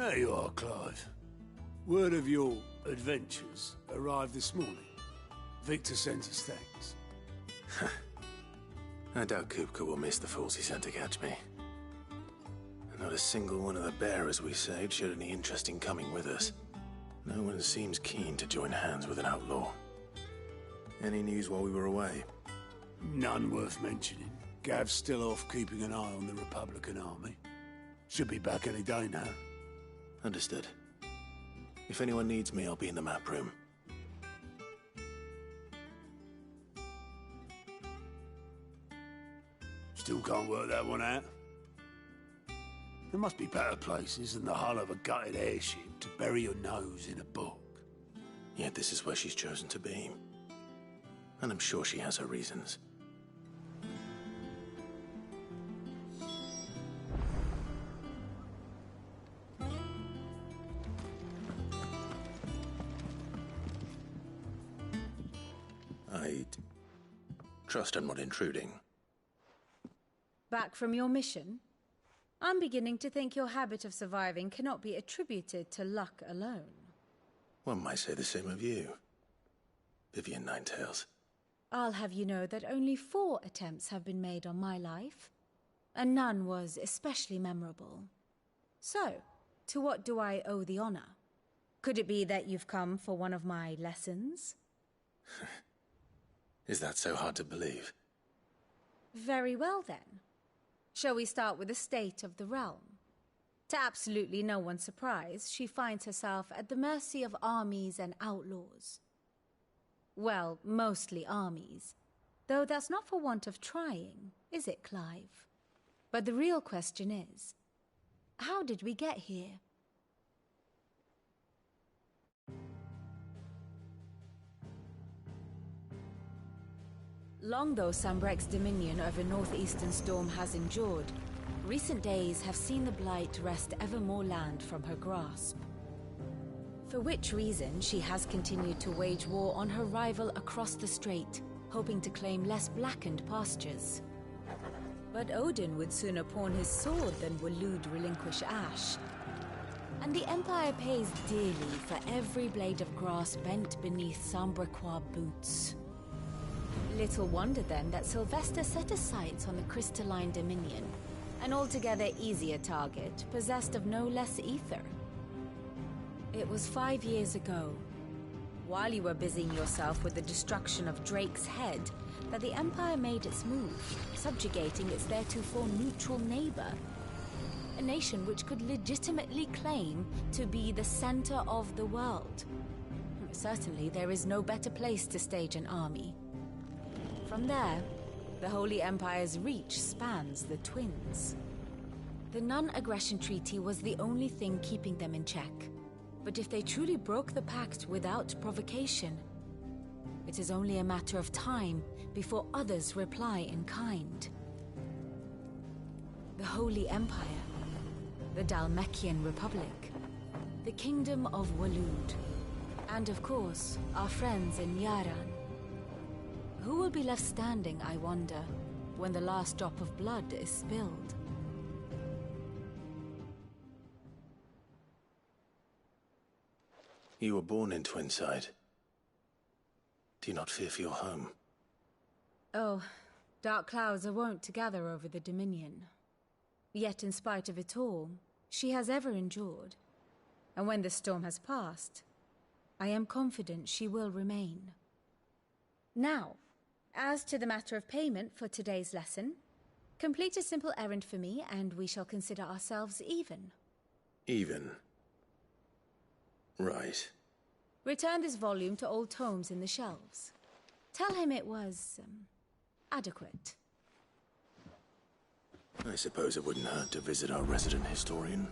There you are, Clive. Word of your adventures arrived this morning. Victor sends us thanks. I doubt Kupka will miss the fools he sent to catch me. Not a single one of the bearers we saved showed any interest in coming with us. No one seems keen to join hands with an outlaw. Any news while we were away? None worth mentioning. Gav's still off keeping an eye on the Republican army. Should be back any day now. Understood. If anyone needs me, I'll be in the map room. Still can't work that one out. There must be better places than the hull of a gutted airship to bury your nose in a book. Yet this is where she's chosen to be. And I'm sure she has her reasons. I'd trust I'm not intruding. Back from your mission? I'm beginning to think your habit of surviving cannot be attributed to luck alone. One might say the same of you, Vivian Ninetails. I'll have you know that only 4 attempts have been made on my life, and none was especially memorable. So, to what do I owe the honor? Could it be that you've come for one of my lessons? Is that so hard to believe? Very well then. Shall we start with the state of the realm? To absolutely no one's surprise, she finds herself at the mercy of armies and outlaws. Well, mostly armies. Though that's not for want of trying, is it, Clive? But the real question is, how did we get here? Long though Sanbreque's dominion over northeastern Storm has endured, recent days have seen the Blight wrest ever more land from her grasp. For which reason she has continued to wage war on her rival across the strait, hoping to claim less blackened pastures. But Odin would sooner pawn his sword than Waloed relinquish Ash. And the Empire pays dearly for every blade of grass bent beneath Sanbrequois boots. Little wonder then that Sylvester set his sights on the Crystalline Dominion, an altogether easier target, possessed of no less ether. It was 5 years ago, while you were busying yourself with the destruction of Drake's Head, that the Empire made its move, subjugating its theretofore neutral neighbor. A nation which could legitimately claim to be the center of the world. Certainly, there is no better place to stage an army. From there, the Holy Empire's reach spans the Twins. The non-aggression treaty was the only thing keeping them in check. But if they truly broke the pact without provocation, it is only a matter of time before others reply in kind. The Holy Empire, the Dhalmekian Republic, the Kingdom of Waloed, and of course, our friends in Yaran. Who will be left standing, I wonder, when the last drop of blood is spilled? You were born in Twinside. Do you not fear for your home? Oh, dark clouds are wont to gather over the Dominion. Yet in spite of it all, she has ever endured. And when the storm has passed, I am confident she will remain. Now, as to the matter of payment for today's lesson, complete a simple errand for me and we shall consider ourselves even. Even? Right. Return this volume to old tomes in the shelves. Tell him it was, adequate. I suppose it wouldn't hurt to visit our resident historian.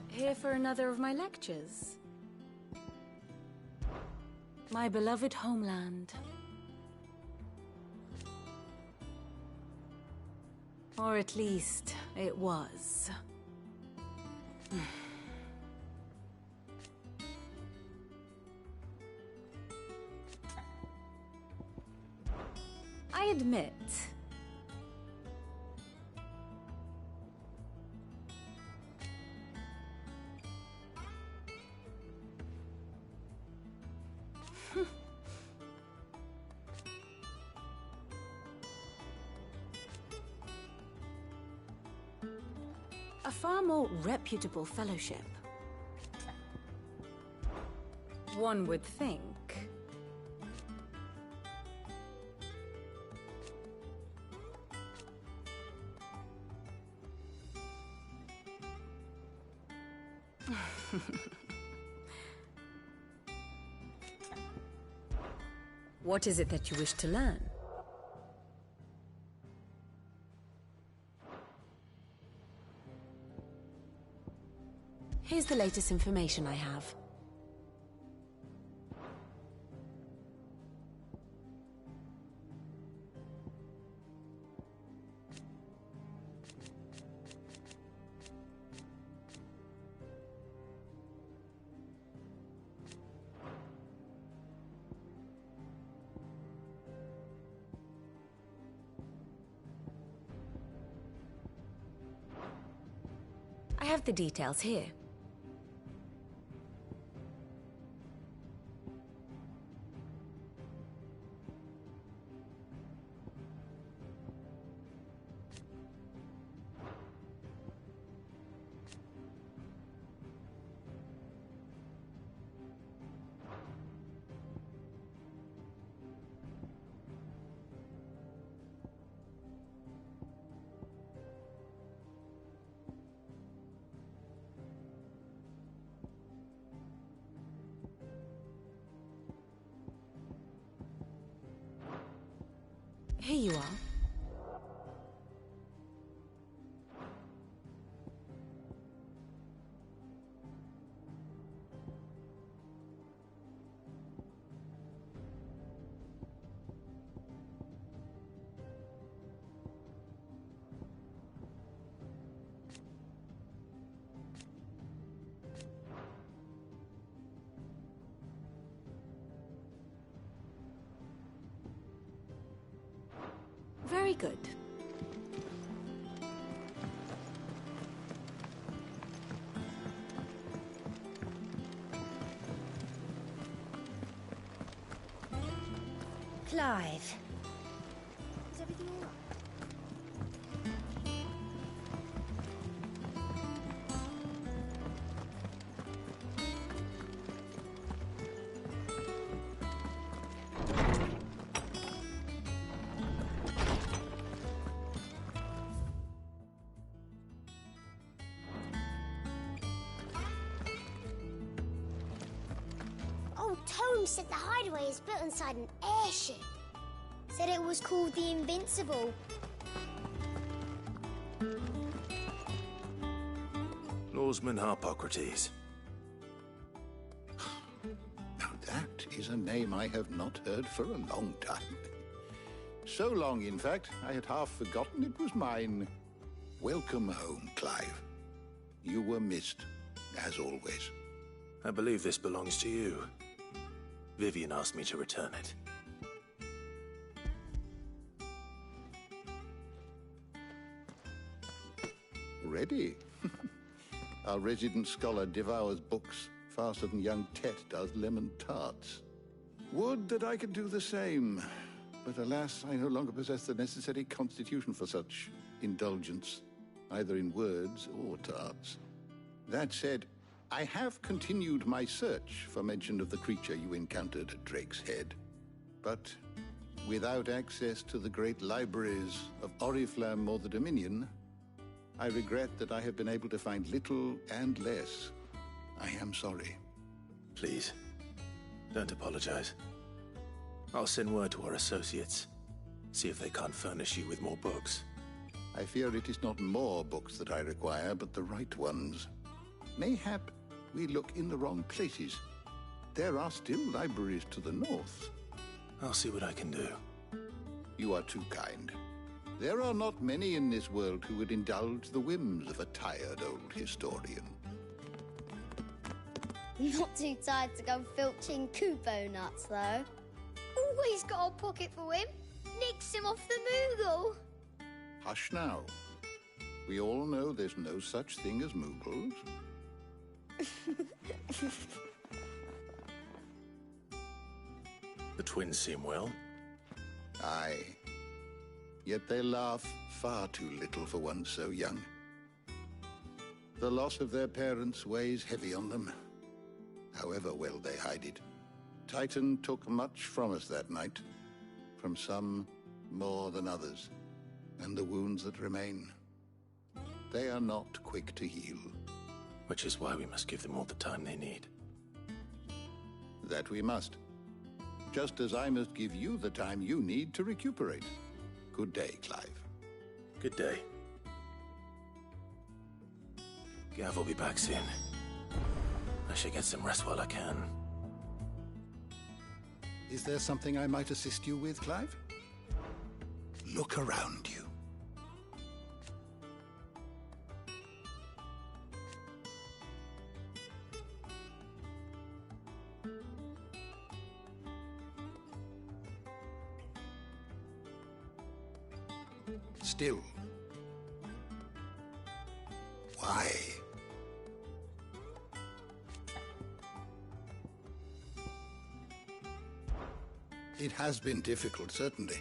Here for another of my lectures. My beloved homeland. Or at least, it was. I admit, far more reputable fellowship. One would think. What is it that you wish to learn? Here's the latest information I have. I have the details here. Here you are. Very good. Clive. Is everything all right? Old Tome said the hideaway is built inside an airship. Said it was called the Invincible. Lawsman Harpocrates. Now that is a name I have not heard for a long time. So long, in fact, I had half forgotten it was mine. Welcome home, Clive. You were missed, as always. I believe this belongs to you. Vivian asked me to return it. Ready? Our resident scholar devours books faster than young Tet does lemon tarts. Would that I could do the same. But alas, I no longer possess the necessary constitution for such indulgence, either in words or tarts. That said, I have continued my search for mention of the creature you encountered at Drake's Head. But without access to the great libraries of Oriflamme or the Dominion, I regret that I have been able to find little and less. I am sorry. Please, don't apologize. I'll send word to our associates. See if they can't furnish you with more books. I fear it is not more books that I require, but the right ones. Mayhap we look in the wrong places. There are still libraries to the north. I'll see what I can do. You are too kind. There are not many in this world who would indulge the whims of a tired old historian. Not too tired to go filching Kupo nuts, though. Always got a pocket for him. Nicks him off the Moogle. Hush now. We all know there's no such thing as Moogles. The twins seem well. Aye. Yet they laugh far too little for one so young. The loss of their parents weighs heavy on them, however well they hide it. Titan took much from us that night, from some more than others, and the wounds that remain, they are not quick to heal. Which is why we must give them all the time they need. That we must. Just as I must give you the time you need to recuperate. Good day, Clive. Good day. Gav will be back soon. I should get some rest while I can. Is there something I might assist you with, Clive? Look around you. Still. Why? It has been difficult, certainly.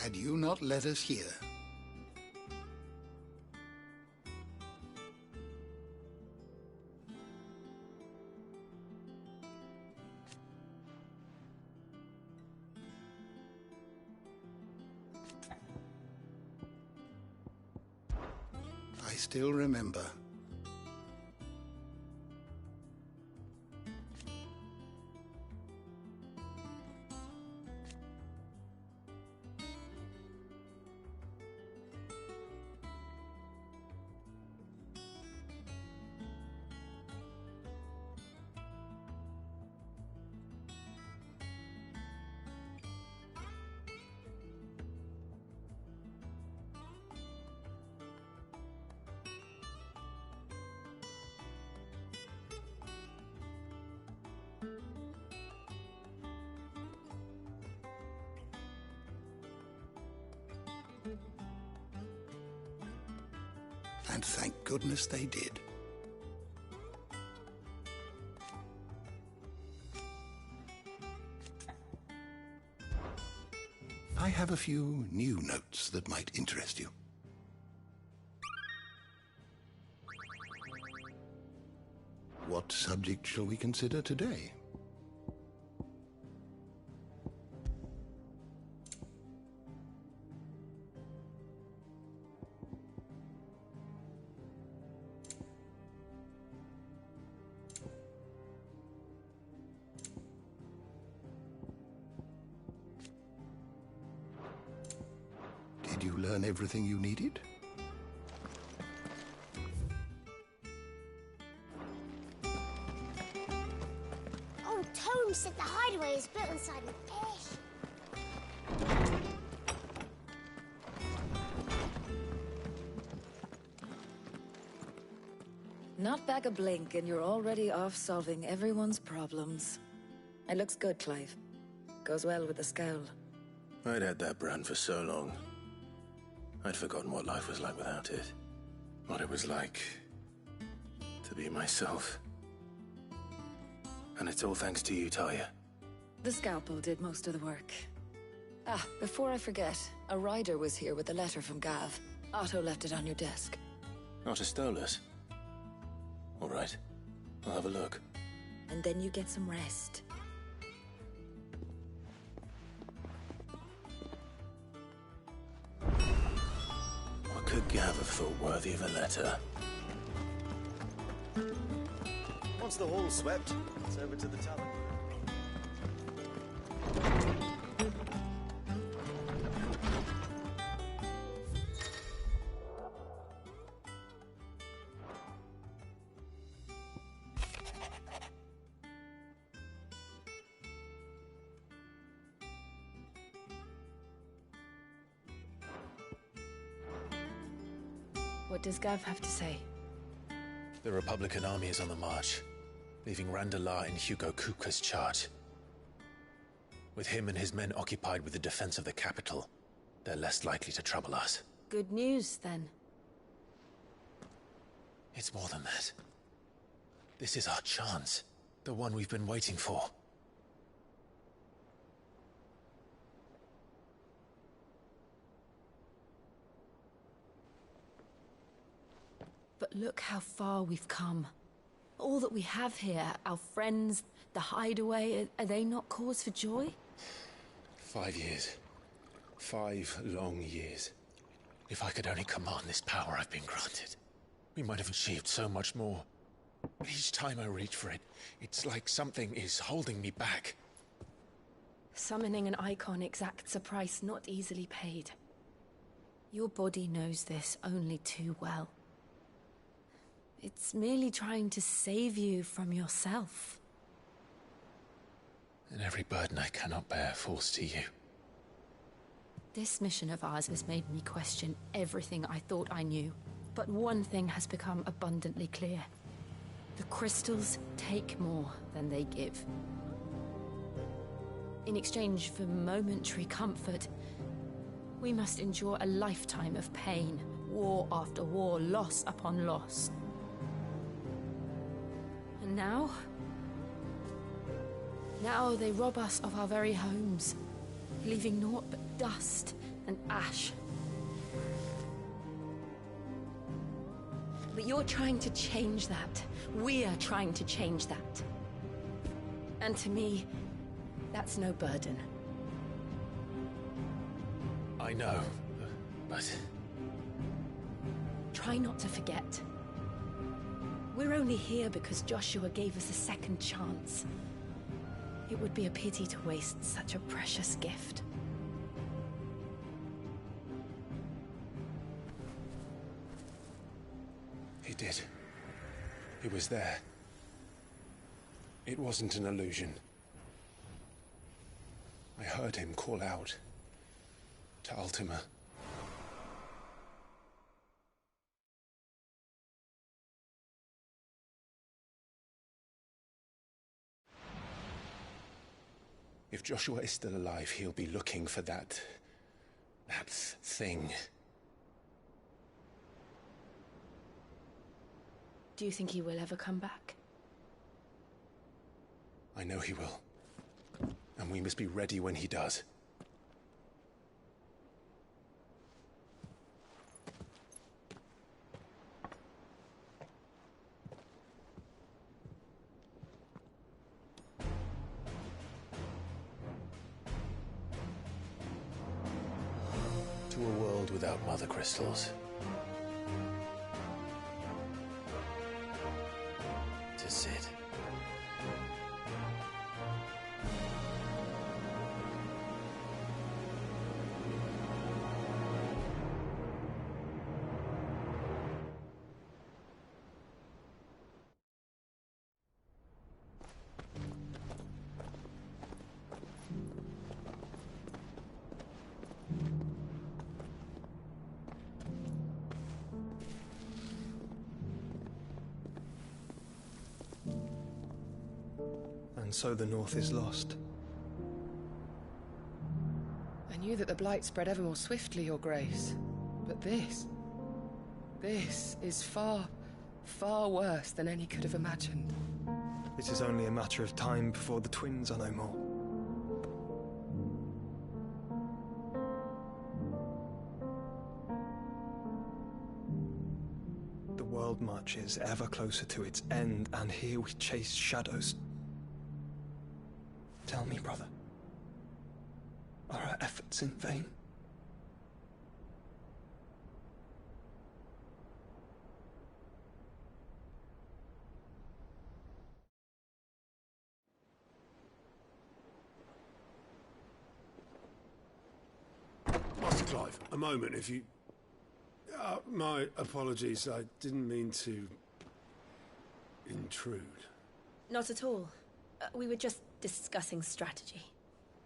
Had you not led us here, I still remember. And thank goodness they did. I have a few new notes that might interest you. What subject shall we consider today? Did you learn everything you needed? Oh, Tome said the hideaway is built inside an airship. Not back a blink and you're already off solving everyone's problems. It looks good, Clive. Goes well with the scowl. I'd had that brand for so long. I'd forgotten what life was like without it. What it was like to be myself. And it's all thanks to you, Talia. The scalpel did most of the work. Ah, before I forget, a rider was here with a letter from Gav. Otto left it on your desk. Otto stole us. All right, I'll have a look. And then you get some rest. What could Gav have thought worthy of a letter? Once the hall's swept, it's over to the tavern. What does Gav have to say? The Republican army is on the march, leaving Randalar in Hugo Kupka's charge. With him and his men occupied with the defense of the capital, they're less likely to trouble us. Good news, then. It's more than that. This is our chance. The one we've been waiting for. But look how far we've come. All that we have here, our friends, the hideaway, are they not cause for joy? 5 years. 5 long years. If I could only command this power I've been granted, we might have achieved so much more. But each time I reach for it, it's like something is holding me back. Summoning an icon exacts a price not easily paid. Your body knows this only too well. It's merely trying to save you from yourself. And every burden I cannot bear falls to you. This mission of ours has made me question everything I thought I knew. But one thing has become abundantly clear. The crystals take more than they give. In exchange for momentary comfort, we must endure a lifetime of pain, war after war, loss upon loss. And now they rob us of our very homes, leaving naught but dust and ash. But you're trying to change that. We're trying to change that. And to me, that's no burden. I know, but... Try not to forget. We're only here because Joshua gave us a second chance. It would be a pity to waste such a precious gift. He did. He was there. It wasn't an illusion. I heard him call out to Ultima. If Joshua is still alive, he'll be looking for that thing. Do you think he will ever come back? I know he will. And we must be ready when he does. To a world without mother crystals. To Cid. And so the North is lost. I knew that the Blight spread ever more swiftly, Your Grace. But this is far, far worse than any could have imagined. It is only a matter of time before the twins are no more. The world marches ever closer to its end, and here we chase shadows. Tell me, brother, are our efforts in vain? Master Clive, a moment, if you... my apologies, I didn't mean to... intrude. Not at all. We were just discussing strategy.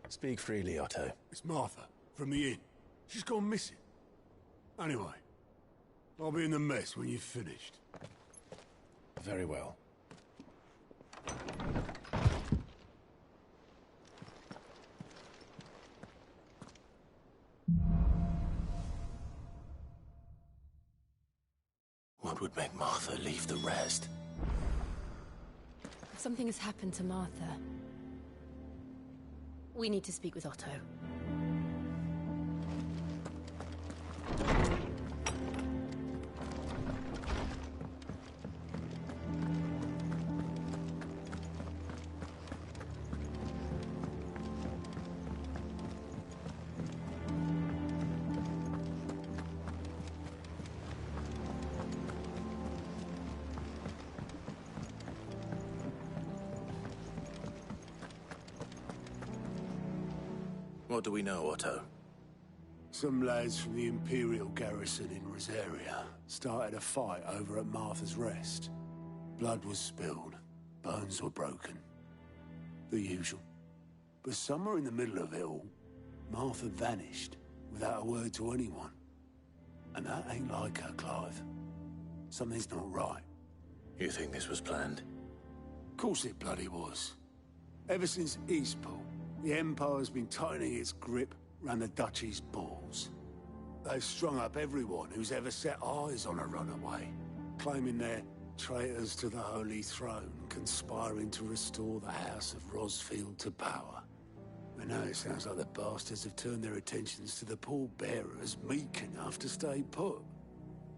Speak freely, Otto. It's Martha, from the inn. She's gone missing. Anyway, I'll be in the mess when you've finished. Very well. What would make Martha leave the rest? Something has happened to Martha. We need to speak with Otto. What do we know, Otto? Some lads from the Imperial garrison in Rosaria started a fight over at Martha's Rest. Blood was spilled, bones were broken. The usual. But somewhere in the middle of it all, Martha vanished without a word to anyone. And that ain't like her, Clive. Something's not right. You think this was planned? Of course it bloody was. Ever since Eastport, the Empire's been tightening its grip round the Duchy's balls. They've strung up everyone who's ever set eyes on a runaway, claiming they're traitors to the Holy Throne, conspiring to restore the House of Rosfield to power. And now it sounds like the bastards have turned their attentions to the pallbearers meek enough to stay put.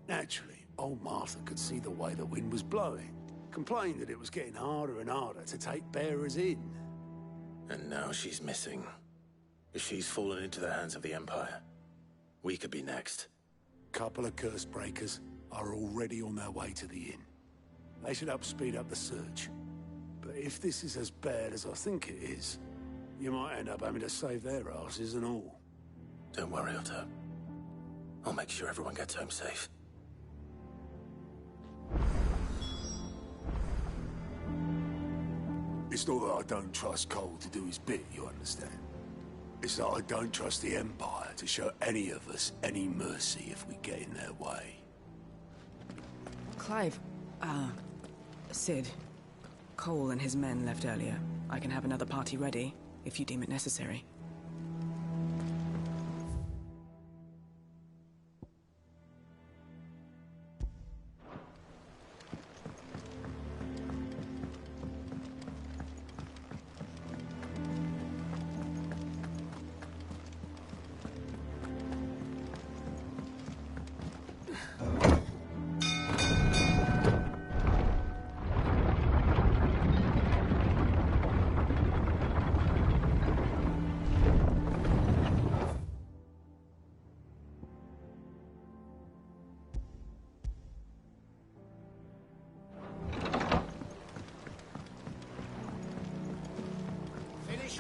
Naturally, old Martha could see the way the wind was blowing, complained that it was getting harder and harder to take bearers in. And now she's missing. If she's fallen into the hands of the Empire, we could be next. Couple of curse breakers are already on their way to the inn. They should help speed up the search. But if this is as bad as I think it is, you might end up having to save their asses and all. Don't worry, Otto. I'll make sure everyone gets home safe. It's not that I don't trust Cole to do his bit, you understand? It's that I don't trust the Empire to show any of us any mercy if we get in their way. Clive, Sid. Cole and his men left earlier. I can have another party ready, if you deem it necessary.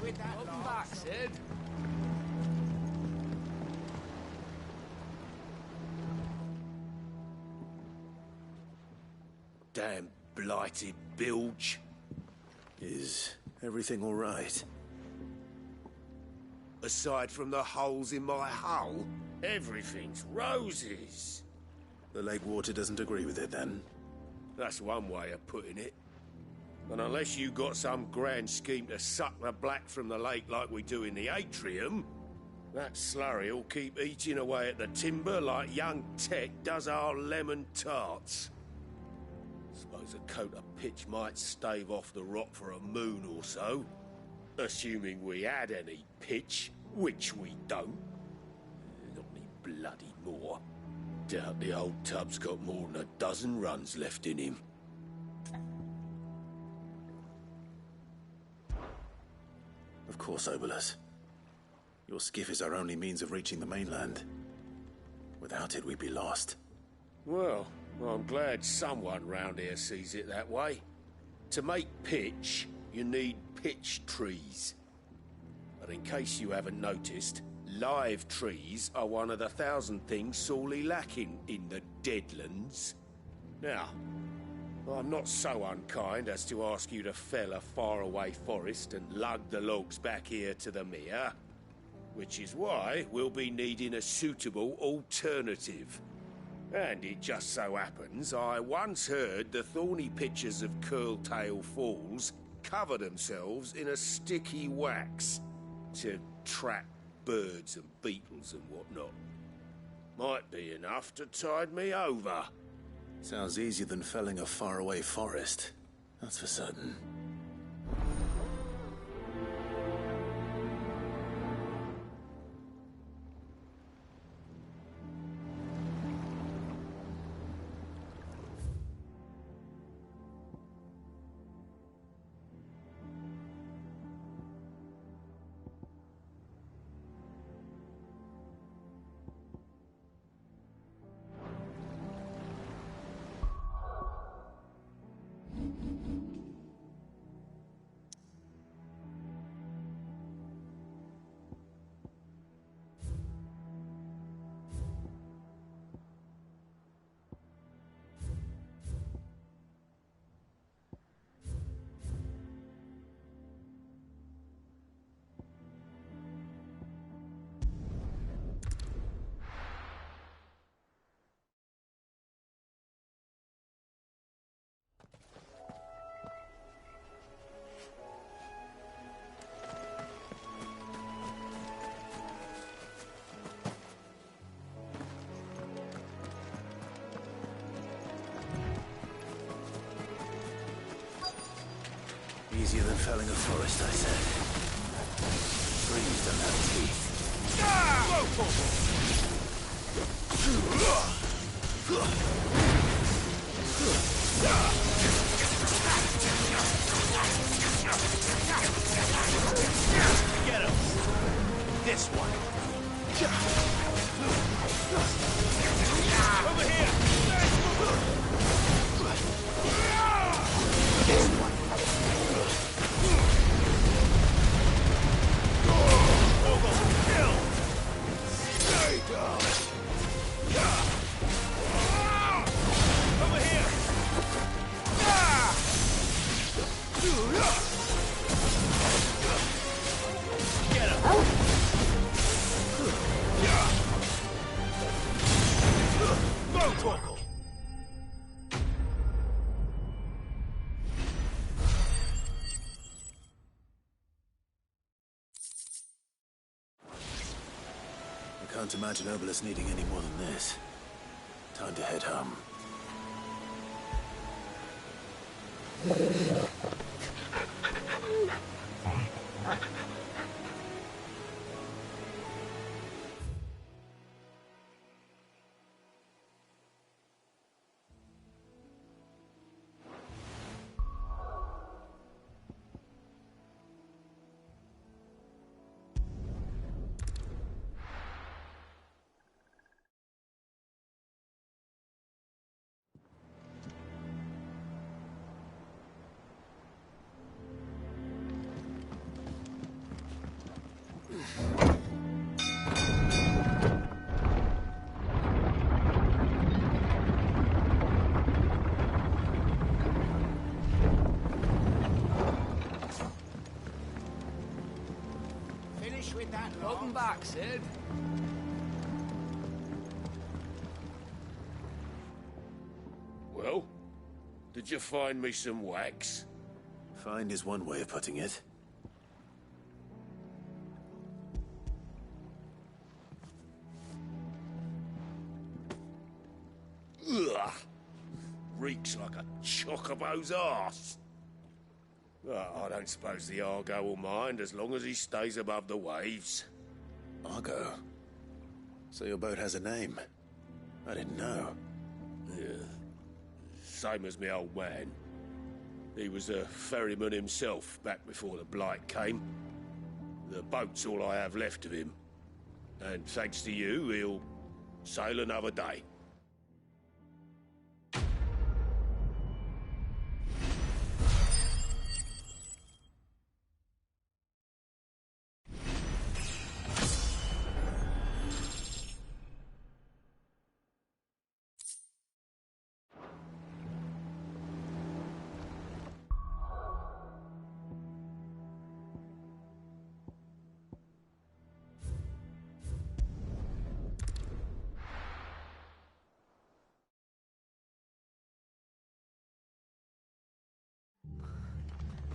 With that Welcome back, Sid. Damn blighted bilge. Is everything all right? Aside from the holes in my hull, everything's roses. The lake water doesn't agree with it, then? That's one way of putting it. And unless you got some grand scheme to suck the black from the lake like we do in the atrium, that slurry'll keep eating away at the timber like young Tech does our lemon tarts. Suppose a coat of pitch might stave off the rot for a moon or so. Assuming we had any pitch, which we don't. Not any bloody more. Doubt the old tub's got more than a dozen runs left in him. Of course, Obolus. Your skiff is our only means of reaching the mainland. Without it, we'd be lost. Well, I'm glad someone round here sees it that way. To make pitch, you need pitch trees. But in case you haven't noticed, live trees are one of the 1,000 things sorely lacking in the Deadlands. Now, I'm not so unkind as to ask you to fell a faraway forest and lug the logs back here to the mere, which is why we'll be needing a suitable alternative. And it just so happens I once heard the thorny pitchers of Curltail Falls cover themselves in a sticky wax to trap birds and beetles and whatnot. Might be enough to tide me over. Sounds easier than felling a faraway forest. That's for certain. easier than felling a forest, I said. Trees don't have teeth. Get him! This one! Over here! This one! Kill! Stay down! Over here! Get him! Go, Torkel! I can't imagine Obelisk needing any more than this. Time to head home. Finish with that. Welcome back, Sid. Well, did you find me some wax? Find is one way of putting it. Ugh! Reeks like a chocobo's arse. I don't suppose the Argo will mind as long as he stays above the waves. Argo? So your boat has a name? I didn't know. Yeah. Same as me old man. He was a ferryman himself back before the Blight came. The boat's all I have left of him. And thanks to you, he'll sail another day.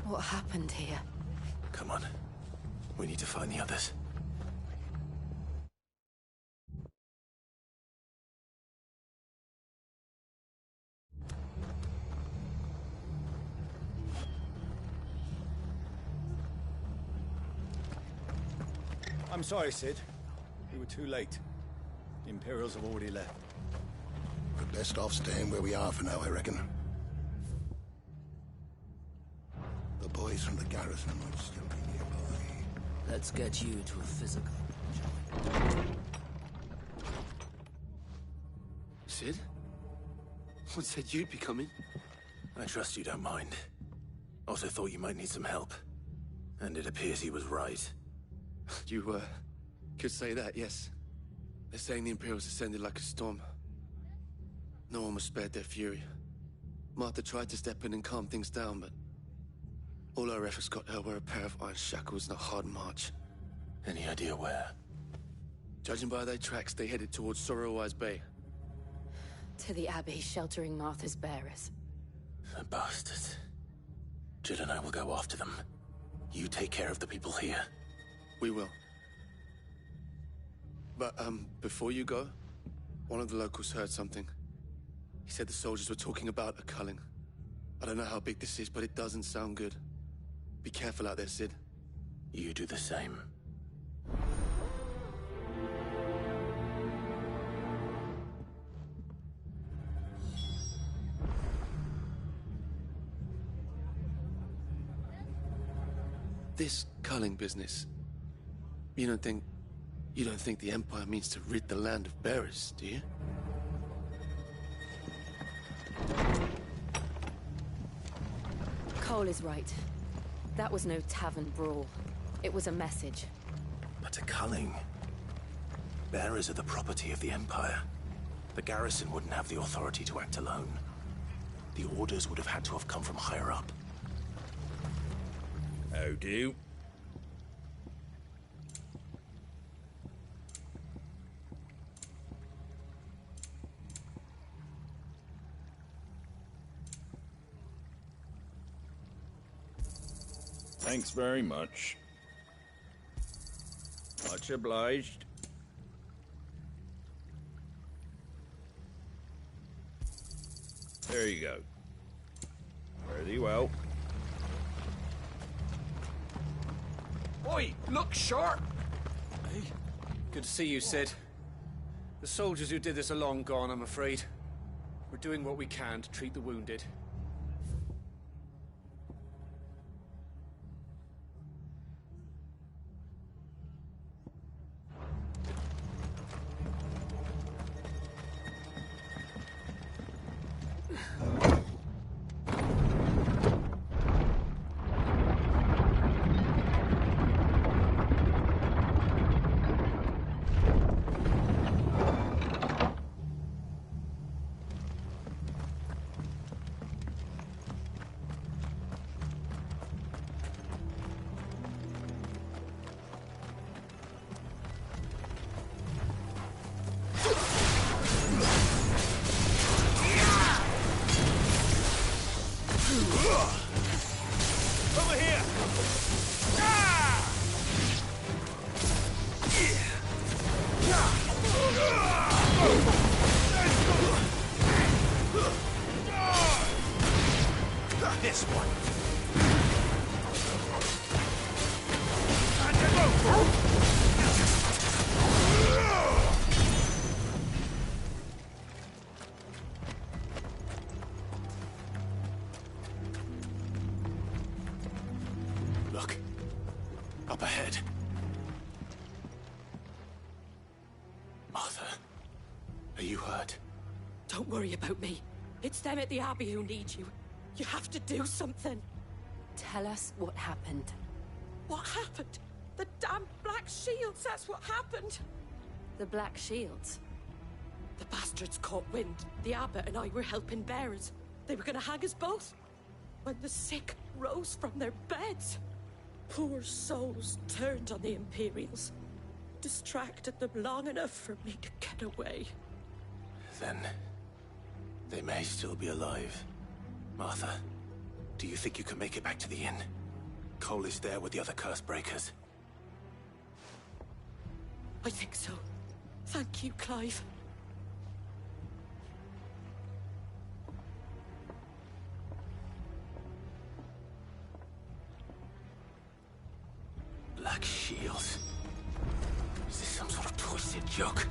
What happened here? Come on. We need to find the others. I'm sorry, Sid. We were too late. The Imperials have already left. We're best off staying where we are for now, I reckon. The boys from the garrison might still be nearby. Let's get you to a physical. Sid? What said you'd be coming? I trust you don't mind. Also thought you might need some help. And it appears he was right. You, could say that, yes. They're saying the Imperials descended like a storm. No one was spared their fury. Martha tried to step in and calm things down, but all our efforts got her were a pair of iron shackles and a hard march. Any idea where? Judging by their tracks, they headed towards Sorrowwise Bay. To the Abbey sheltering Martha's bearers. The bastards. Jill and I will go after them. You take care of the people here. We will. But, before you go, one of the locals heard something. He said the soldiers were talking about a culling. I don't know how big this is, but it doesn't sound good. Be careful out there, Cid. You do the same. This culling business. You don't think the Empire means to rid the land of bearers, do you? Cole is right. That was no tavern brawl. It was a message. But a culling. Bearers are the property of the Empire. The garrison wouldn't have the authority to act alone. The orders would have had to have come from higher up. How do? Thanks very much. Much obliged. There you go. Fare thee well. Oi, look sharp! Hey, good to see you, Cid. The soldiers who did this are long gone, I'm afraid. We're doing what we can to treat the wounded. This one. Look. Up ahead. Martha, are you hurt? Don't worry about me. It's them at the Abbey who need you. You have to do something. Tell us what happened. What happened? The damn Black Shields, that's what happened. The Black Shields? The bastards caught wind. The Abbot and I were helping bearers. They were gonna hang us both. When the sick rose from their beds, poor souls turned on the Imperials. Distracted them long enough for me to get away. Then they may still be alive. Martha, do you think you can make it back to the inn? Cole is there with the other curse breakers. I think so. Thank you, Clive. Black Shields. Is this some sort of twisted joke?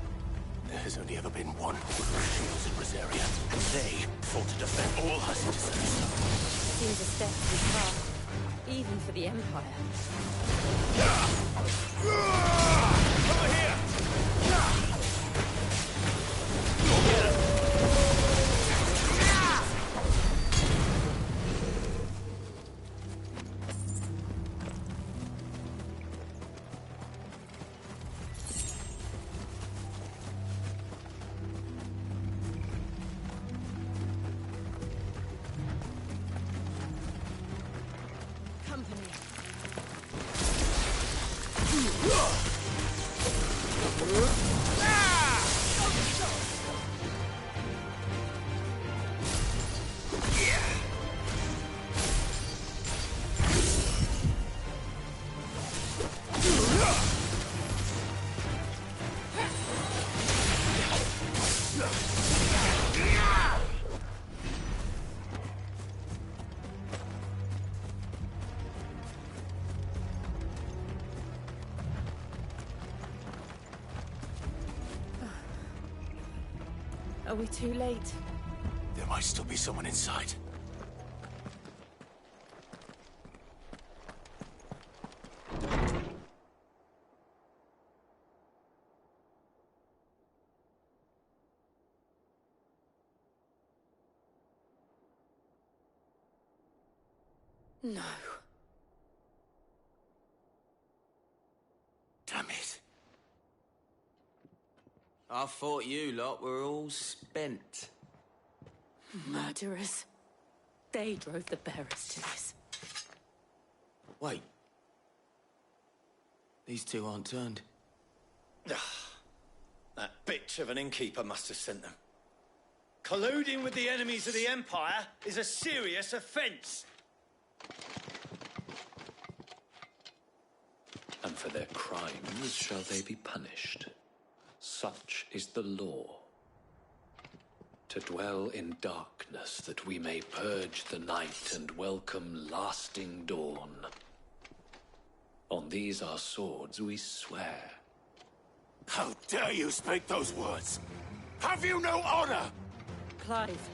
There has only ever been one order of shields in Rosaria, and they fought to defend all her citizens. Seems a step too far, even for the Empire. Over here! Are we too late? There might still be someone inside. No. Damn it. I thought you lot were all spent. Murderers. They drove the bearers to this. Wait. These two aren't turned. That bitch of an innkeeper must have sent them. Colluding with the enemies of the Empire is a serious offence. And for their crimes shall they be punished. Such is the law. To dwell in darkness that we may purge the night and welcome lasting dawn. On these our swords we swear. How dare you speak those words? Have you no honor? Clive.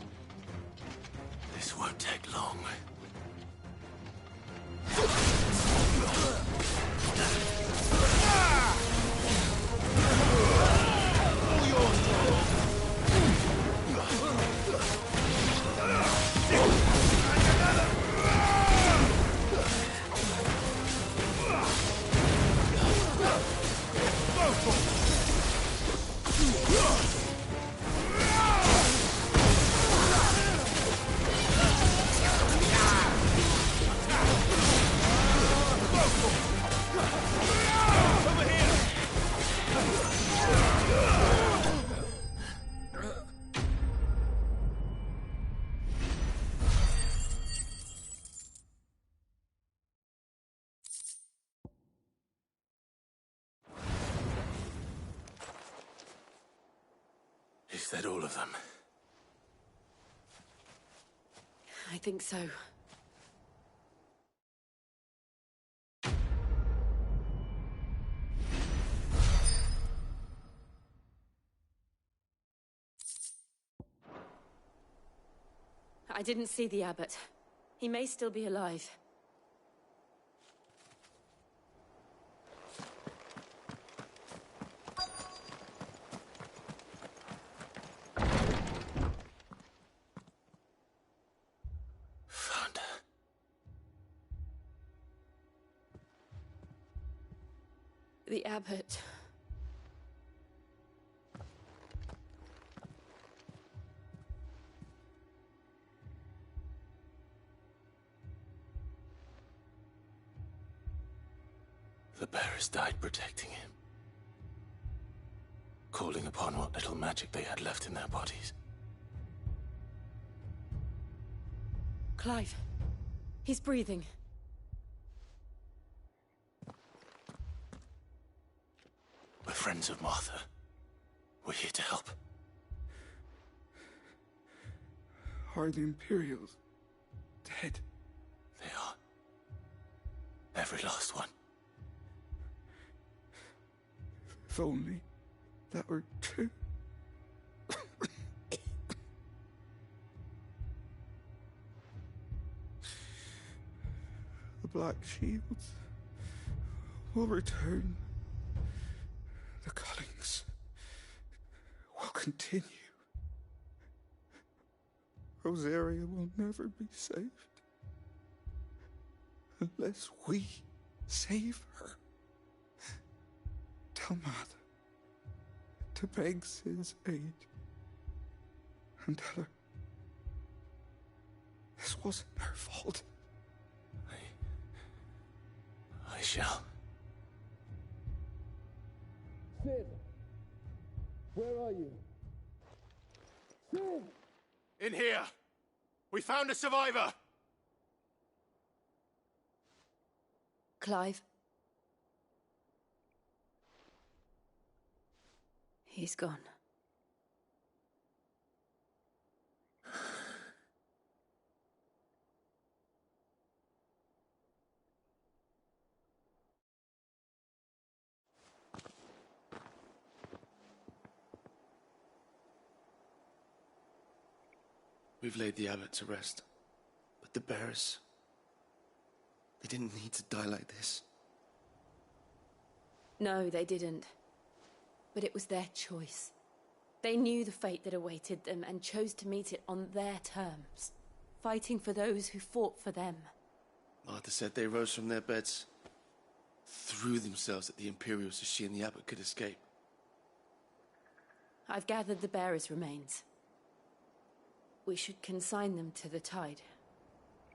This won't take long. Is that all of them? I think so. I didn't see the abbot. He may still be alive. Found her. The abbot. The bearers died protecting him. Calling upon what little magic they had left in their bodies. Clive. He's breathing. We're friends of Martha. We're here to help. Are the Imperials dead? They are. Every last one. If only that were true. The Black Shields will return. The Cullings will continue. Rosaria will never be saved unless we save her. Tell Mother to beg Sid's aid and tell her this wasn't her fault. I shall. Sid! Where are you? Sid! In here! We found a survivor! Clive. He's gone. We've laid the abbot to rest. But the bearers... they didn't need to die like this. No, they didn't. But it was their choice. They knew the fate that awaited them and chose to meet it on their terms, fighting for those who fought for them. Martha said they rose from their beds, threw themselves at the Imperials so she and the abbot could escape. I've gathered the bearers' remains. We should consign them to the tide.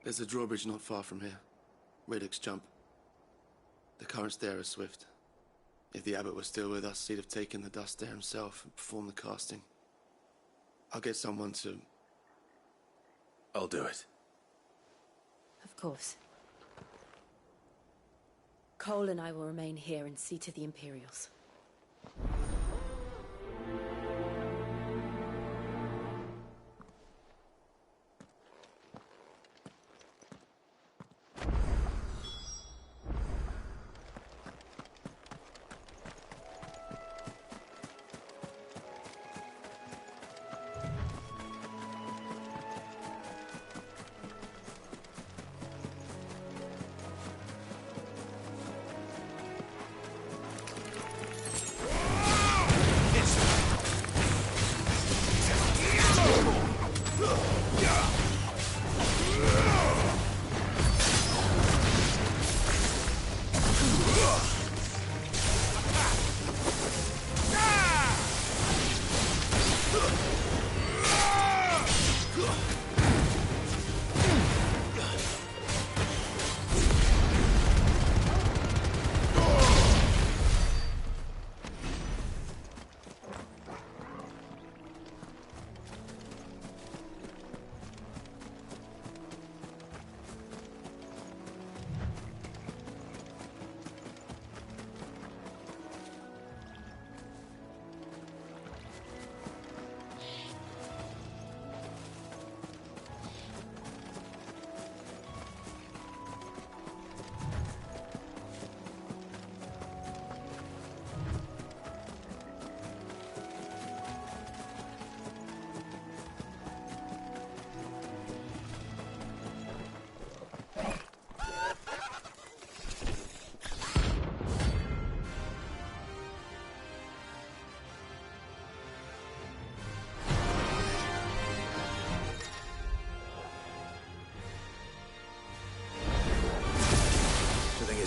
There's a drawbridge not far from here. Radix Jump. The currents there are swift. If the abbot was still with us, he'd have taken the dust there himself and performed the casting. I'll get someone to... I'll do it. Of course. Cole and I will remain here and see to the Imperials.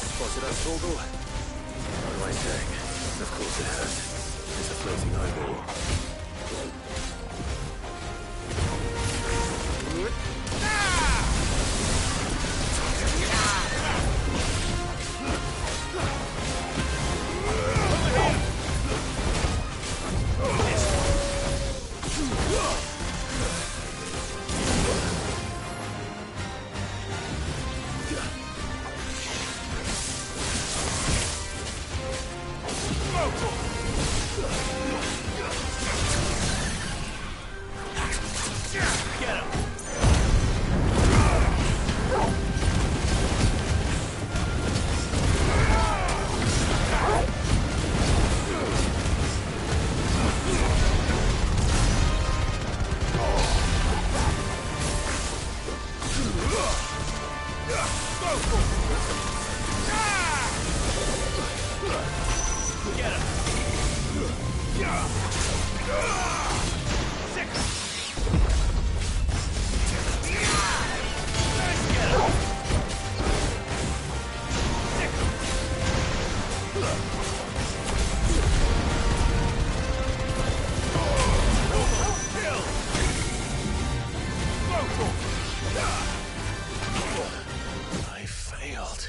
Spotted us, Torgal? What am I saying? Of course it has. It's a floating eyeball. I failed.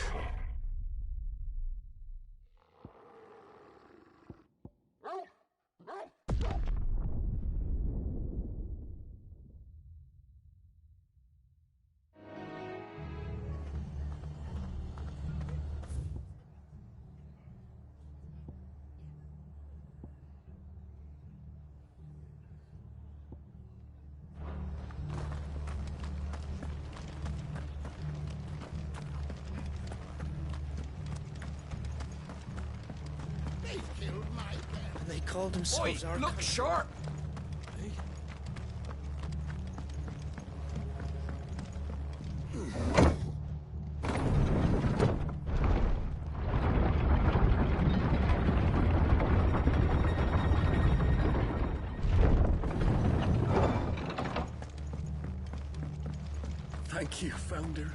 They called themselves our... Look sharp! Thank you, Founder.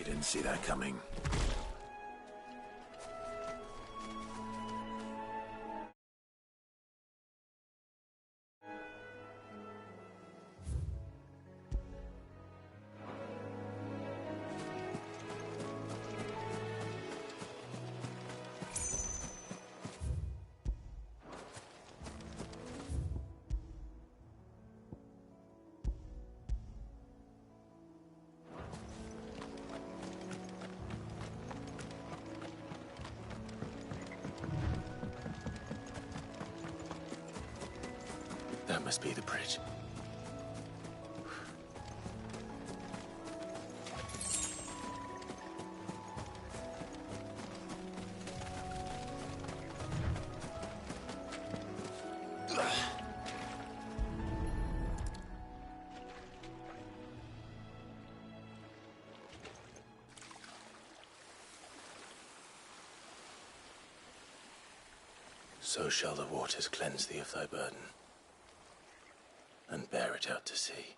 Didn't see that coming. That must be the bridge. So shall the waters cleanse thee of thy burden, and bear it out to sea.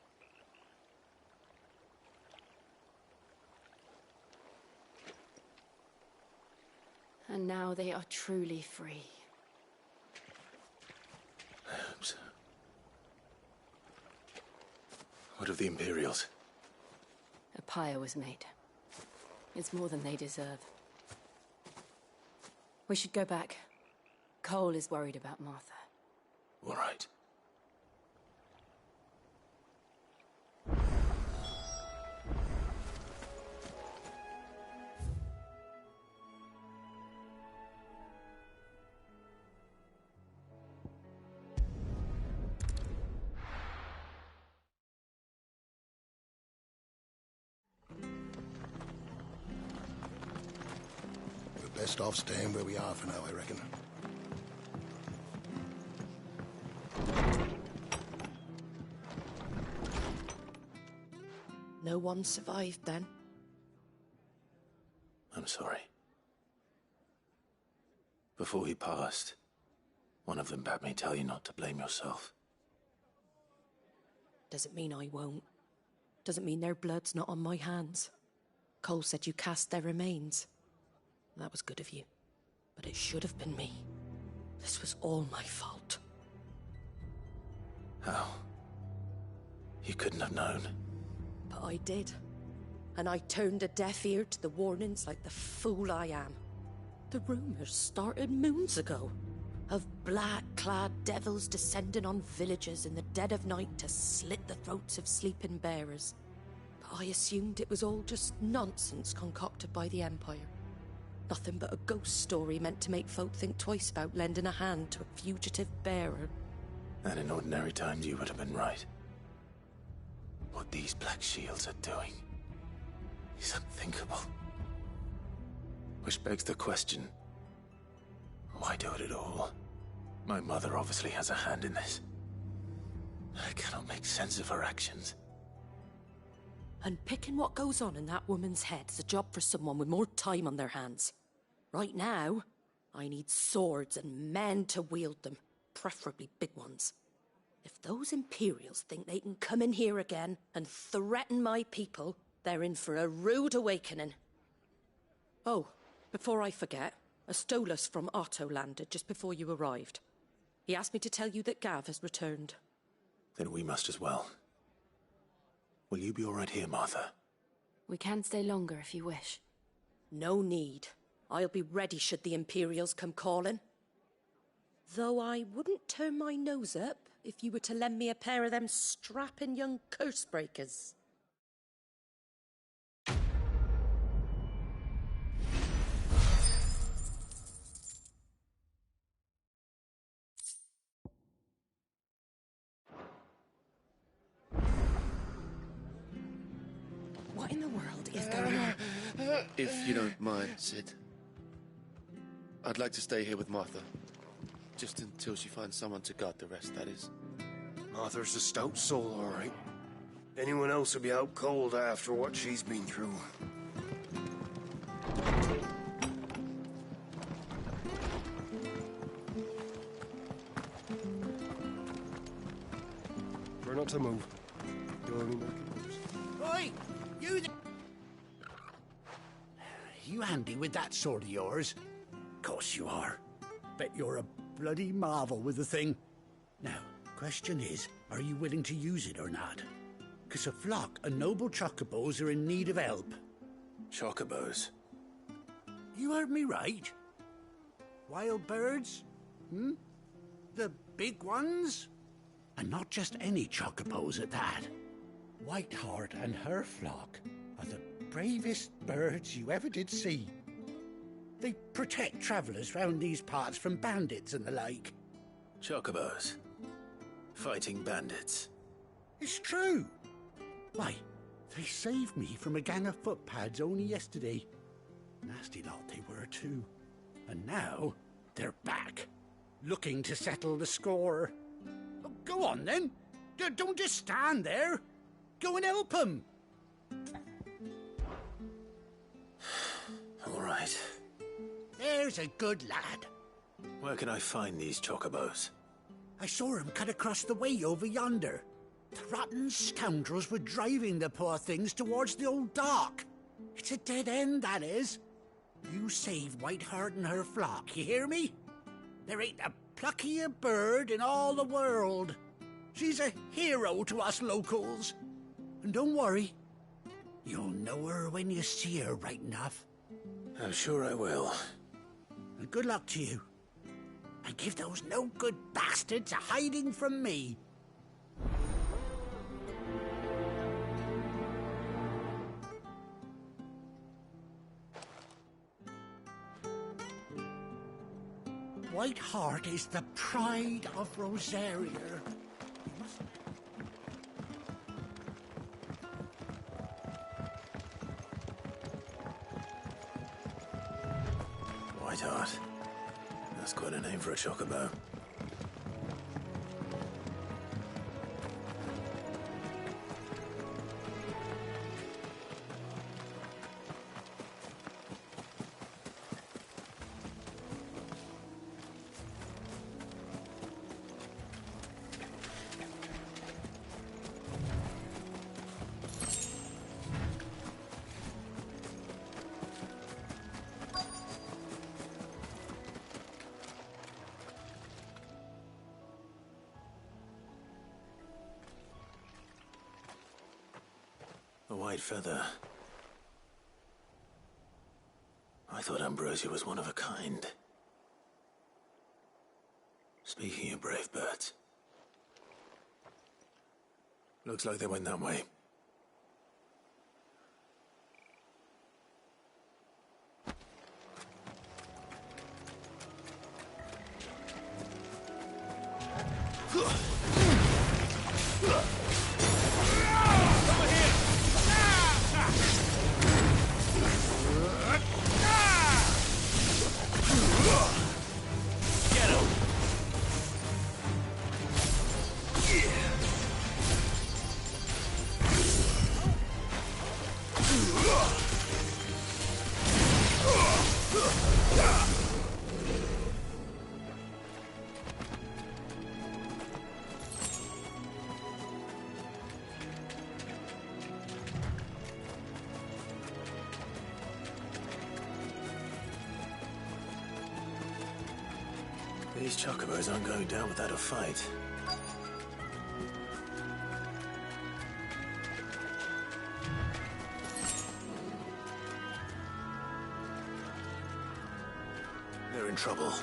And now they are truly free. I hope so. What of the Imperials? A pyre was made. It's more than they deserve. We should go back. Cole is worried about Martha. All right. Best off staying where we are for now, I reckon. No one survived then? I'm sorry. Before he passed, one of them bade me tell you not to blame yourself. Doesn't mean I won't. Doesn't mean their blood's not on my hands. Cole said you cast their remains. That was good of you. But it should have been me. This was all my fault. How? You couldn't have known. But I did. And I turned a deaf ear to the warnings like the fool I am. The rumors started moons ago. Of black-clad devils descending on villages in the dead of night to slit the throats of sleeping bearers. But I assumed it was all just nonsense concocted by the Empire. Nothing but a ghost story meant to make folk think twice about lending a hand to a fugitive bearer. And in ordinary times you would have been right. What these Black Shields are doing is unthinkable. Which begs the question, why do it at all? My mother obviously has a hand in this. I cannot make sense of her actions. Unpicking what goes on in that woman's head is a job for someone with more time on their hands. Right now, I need swords and men to wield them, preferably big ones. If those Imperials think they can come in here again and threaten my people, they're in for a rude awakening. Oh, before I forget, a Stolas from Otto landed just before you arrived. He asked me to tell you that Gav has returned. Then we must as well. Will you be all right here, Martha? We can stay longer if you wish. No need. I'll be ready should the Imperials come calling. Though I wouldn't turn my nose up if you were to lend me a pair of them strapping young curse breakers. What in the world is going on? If you don't mind, Cid. I'd like to stay here with Martha. Just until she finds someone to guard the rest, that is. Martha's a stout soul, all right. Anyone else would be out cold after what she's been through. Try not to move. You'll only make it worse. Oi! You handy with that sword of yours? Course you are. Bet you're a bloody marvel with the thing. Now, question is, are you willing to use it or not? 'Cause a flock of noble chocobos are in need of help. Chocobos? You heard me right. Wild birds? The big ones? And not just any chocobos at that. Whiteheart and her flock are the bravest birds you ever did see. They protect travellers round these parts from bandits and the like. Chocobos? Fighting bandits? It's true. Why, they saved me from a gang of footpads only yesterday. Nasty lot they were too. And now, they're back, looking to settle the score. Oh, go on then. Don't just stand there. Go and help them. All right. There's a good lad. Where can I find these chocobos? I saw him cut across the way over yonder. The rotten scoundrels were driving the poor things towards the old dock. It's a dead end, that is. You save Whiteheart and her flock, you hear me? There ain't a pluckier bird in all the world. She's a hero to us locals. And don't worry, you'll know her when you see her right enough. I'm sure I will. And good luck to you. And give those no-good bastards a hiding from me. Whiteheart is the pride of Rosaria. Whiteheart. That's quite a name for a chocobo. A white feather. I thought Ambrosia was one of a kind. Speaking of brave birds. Looks like they went that way. These chocobos aren't going down without a fight. They're in trouble.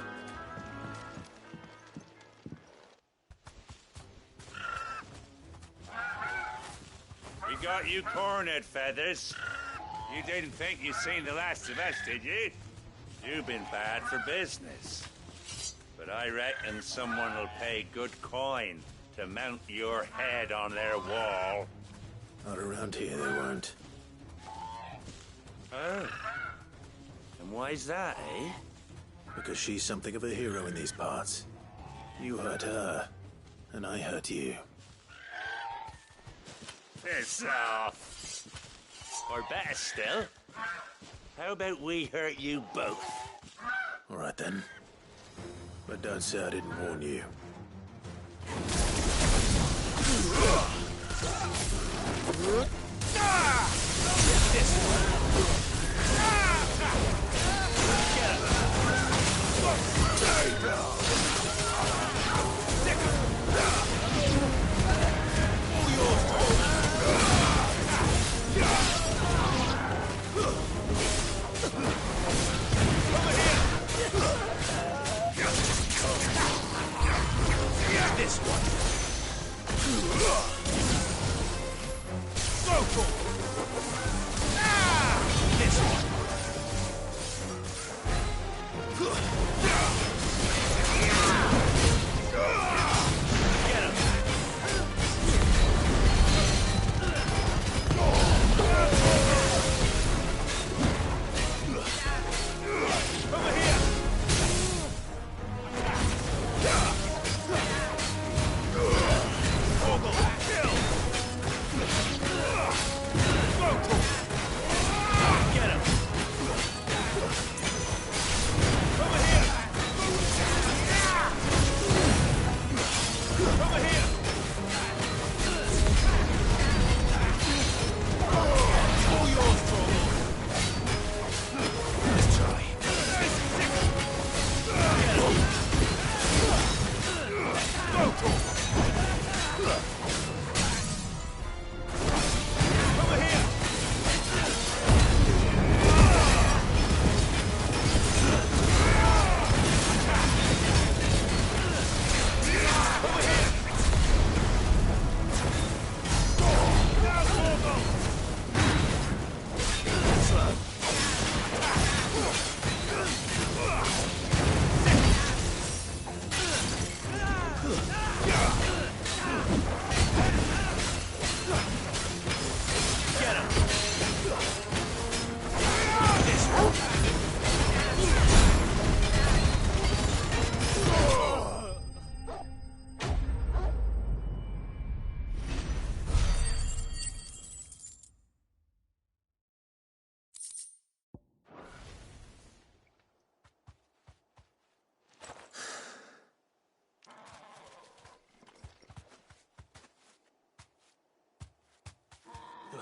We got you cornered, Feathers. You didn't think you'd seen the last of us, did you? You've been bad for business. But I reckon someone will pay good coin to mount your head on their wall. Not around here, they won't. Oh. And why's that, eh? Because she's something of a hero in these parts. You hurt her, and I hurt you. Piss off. Or better still, how about we hurt you both? All right then. But don't say I didn't warn you. This one.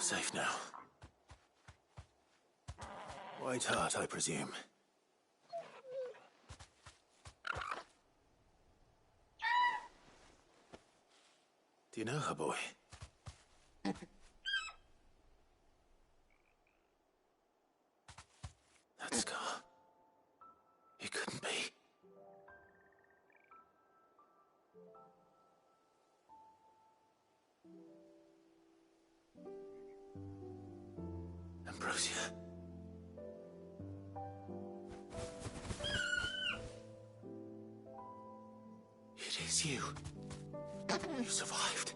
safe now. White Hart, I presume. Do you know her, boy? That scar. It couldn't be. Ambrosia. It is you. You survived.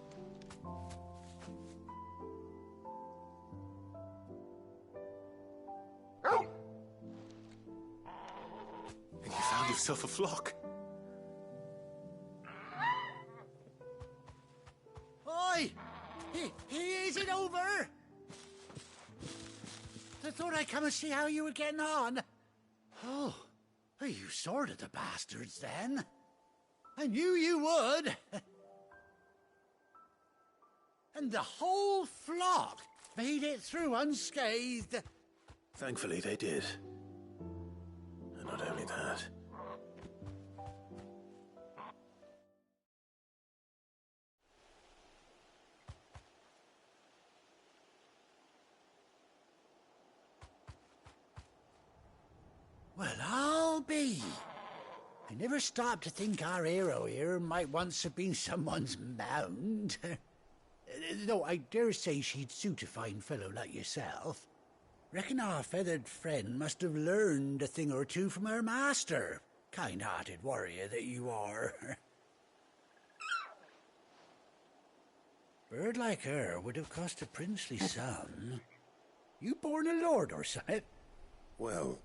And you found yourself a flock. Oi! Is it over? I thought I'd come and see how you were getting on. Oh, you sorted the bastards then. I knew you would. And the whole flock made it through unscathed. Thankfully, they did. And not only that. Well, I'll be. I never stopped to think our hero here might once have been someone's mount. Though I dare say she'd suit a fine fellow like yourself. Reckon our feathered friend must have learned a thing or two from her master. Kind-hearted warrior that you are. Bird like her would have cost a princely sum. You born a lord or something? Well,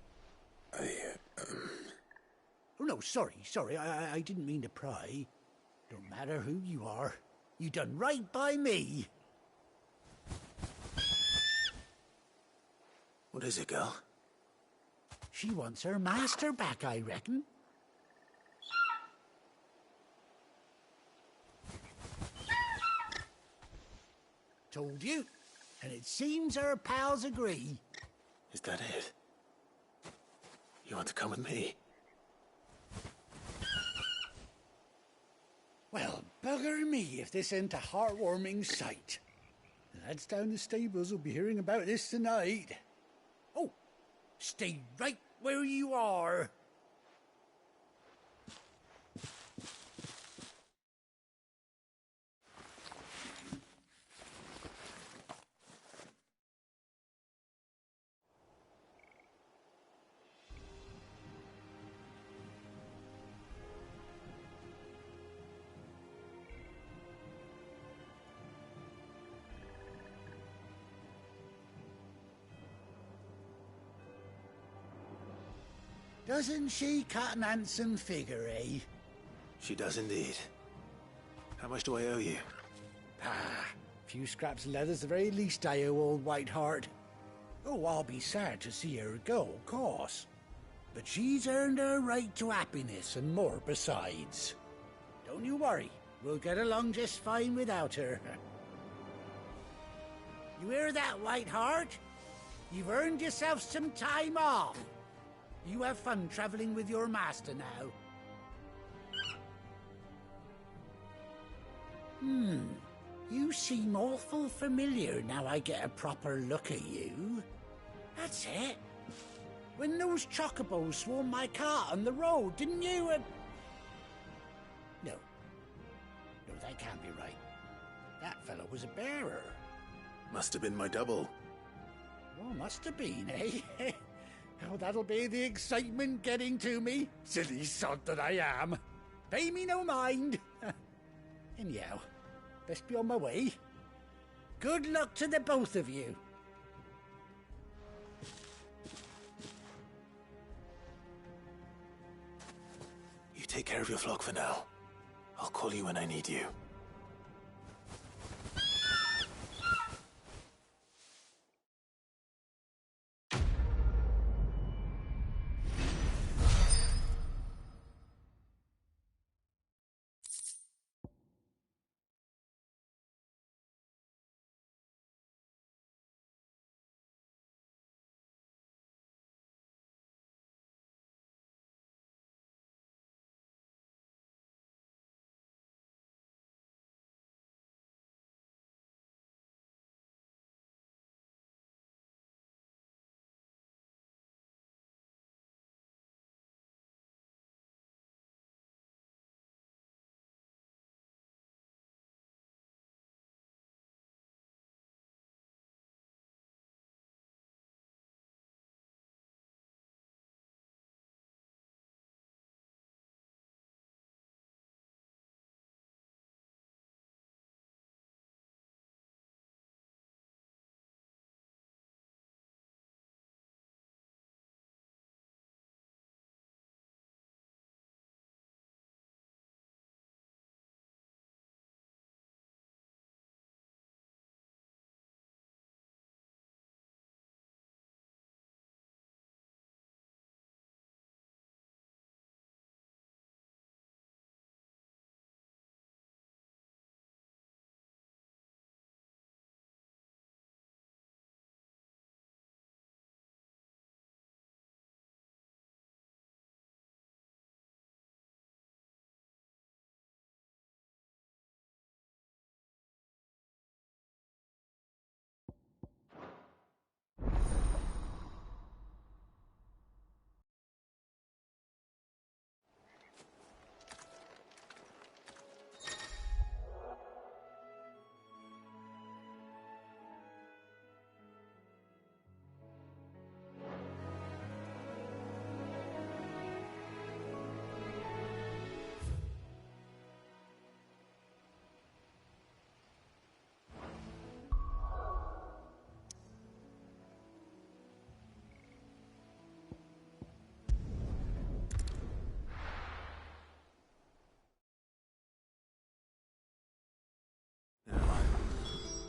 Oh, no, sorry. I didn't mean to pry. Don't matter who you are. You done right by me. What is it, girl? She wants her master back, I reckon. Told you. And it seems her pals agree. Is that it? You want to come with me? Well, bugger me if this ain't a heartwarming sight. The lads down the stables will be hearing about this tonight. Oh, stay right where you are. Doesn't she cut an handsome figure, eh? She does indeed. How much do I owe you? Ah, a few scraps of leather's the very least I owe old White Hart. Oh, I'll be sad to see her go, of course. But she's earned her right to happiness and more besides. Don't you worry, we'll get along just fine without her. You hear that, White Hart? You've earned yourself some time off. You have fun traveling with your master now. You seem awful familiar now I get a proper look at you. That's it. When those chocobos swarmed my cart on the road, didn't you? No, that can't be right. That fellow was a bearer. Must have been my double. Oh, must have been, eh? Oh, that'll be the excitement getting to me. Silly sod that I am. Pay me no mind. Anyhow, best be on my way. Good luck to the both of you. You take care of your flock for now. I'll call you when I need you.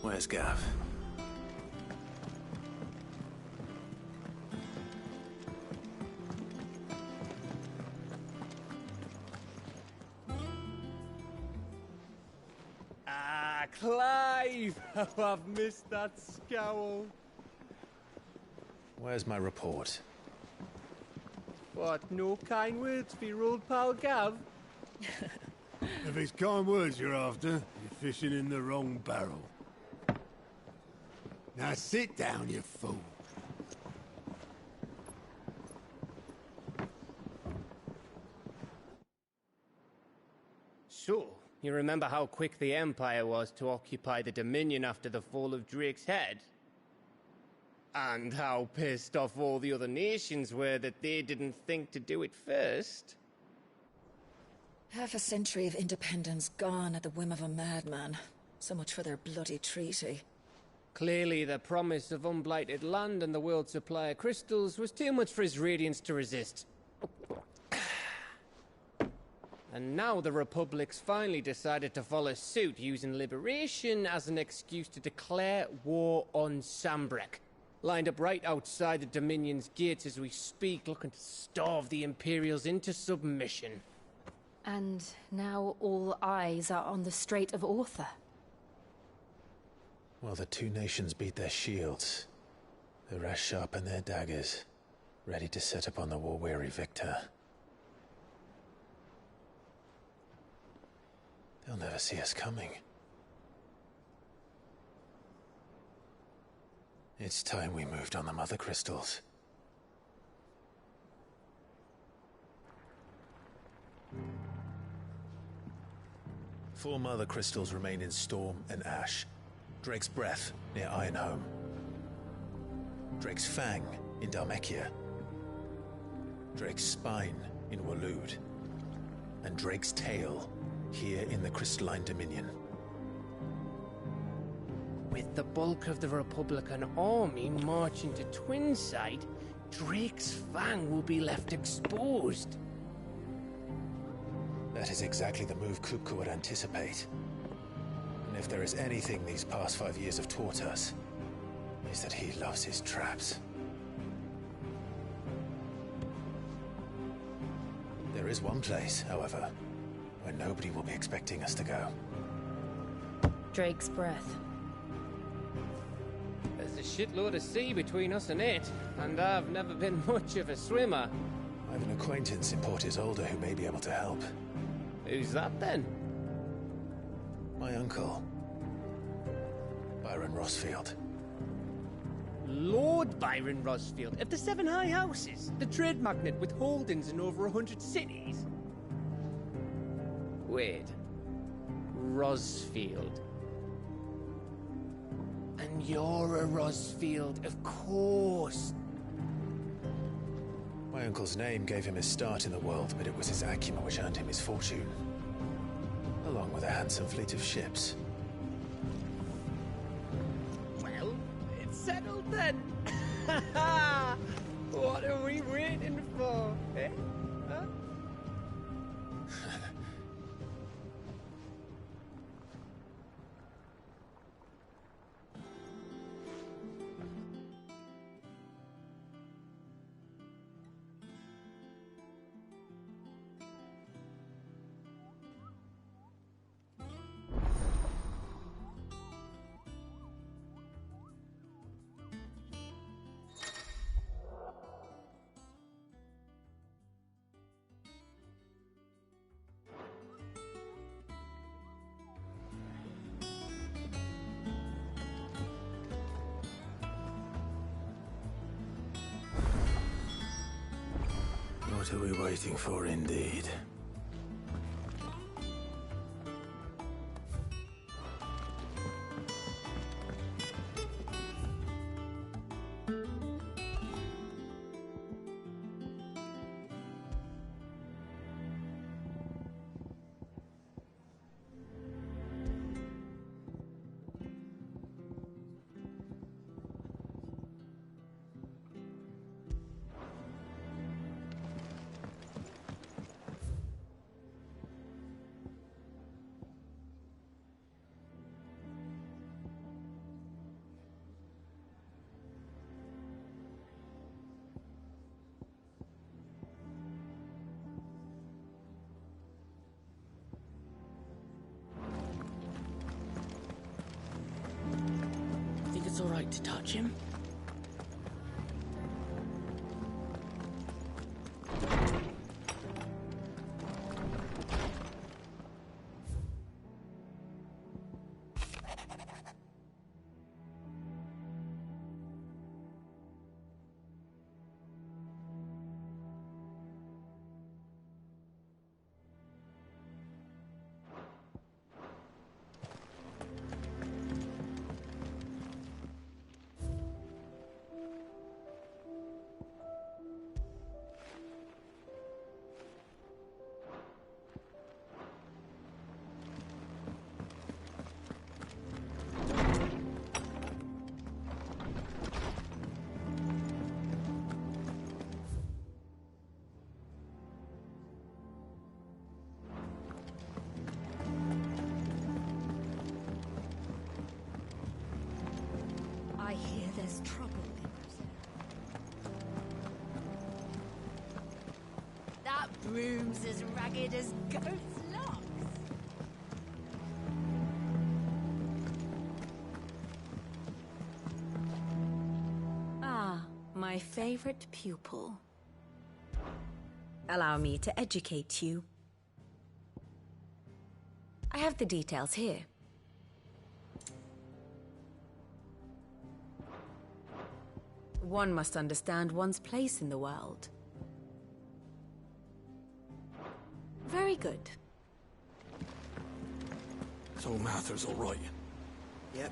Where's Gav? Ah, Clive! How I've missed that scowl. Where's my report? What, no kind words for your old pal Gav? If it's kind words you're after, you're fishing in the wrong barrel. Now sit down, you fool. So, you remember how quick the Empire was to occupy the Dominion after the fall of Drake's Head? And how pissed off all the other nations were that they didn't think to do it first? Half a century of independence gone at the whim of a madman. So much for their bloody treaty. Clearly, the promise of unblighted land and the world's supply of crystals was too much for his radiance to resist. And now the Republic's finally decided to follow suit, using liberation as an excuse to declare war on Sambrek. Lined up right outside the Dominion's gates as we speak, looking to starve the Imperials into submission. And now all eyes are on the Strait of Author. Well, the two nations beat their shields. The rest sharpen their daggers, ready to set upon the war-weary victor. They'll never see us coming. It's time we moved on the Mother Crystals. Four Mother Crystals remain in Storm and Ash. Drake's Breath near Ironhome. Drake's Fang in Dhalmekia. Drake's Spine in Waloed. And Drake's Tail here in the Crystalline Dominion. With the bulk of the Republican army marching to Twinside, Drake's Fang will be left exposed. That is exactly the move Kupka would anticipate. And if there is anything these past 5 years have taught us, is that he loves his traps. There is one place, however, where nobody will be expecting us to go. Drake's Breath. There's a shitload of sea between us and it, and I've never been much of a swimmer. I have an acquaintance in Port Isolde who may be able to help. Who's that then? My uncle, Byron Rosfield. Lord Byron Rosfield of the Seven High Houses, the trade magnate with holdings in over 100 cities. Wait, Rosfield. And you're a Rosfield, of course. My uncle's name gave him his start in the world, but it was his acumen which earned him his fortune. Along with a handsome fleet of ships. Well, it's settled then. What are we waiting for, eh? Huh? What are we waiting for, indeed? to touch him. I hear there's trouble in That broom's as ragged as goat's locks. Ah, my favorite pupil. Allow me to educate you. I have the details here. One must understand one's place in the world. Very good. So Mather's all right. Yep.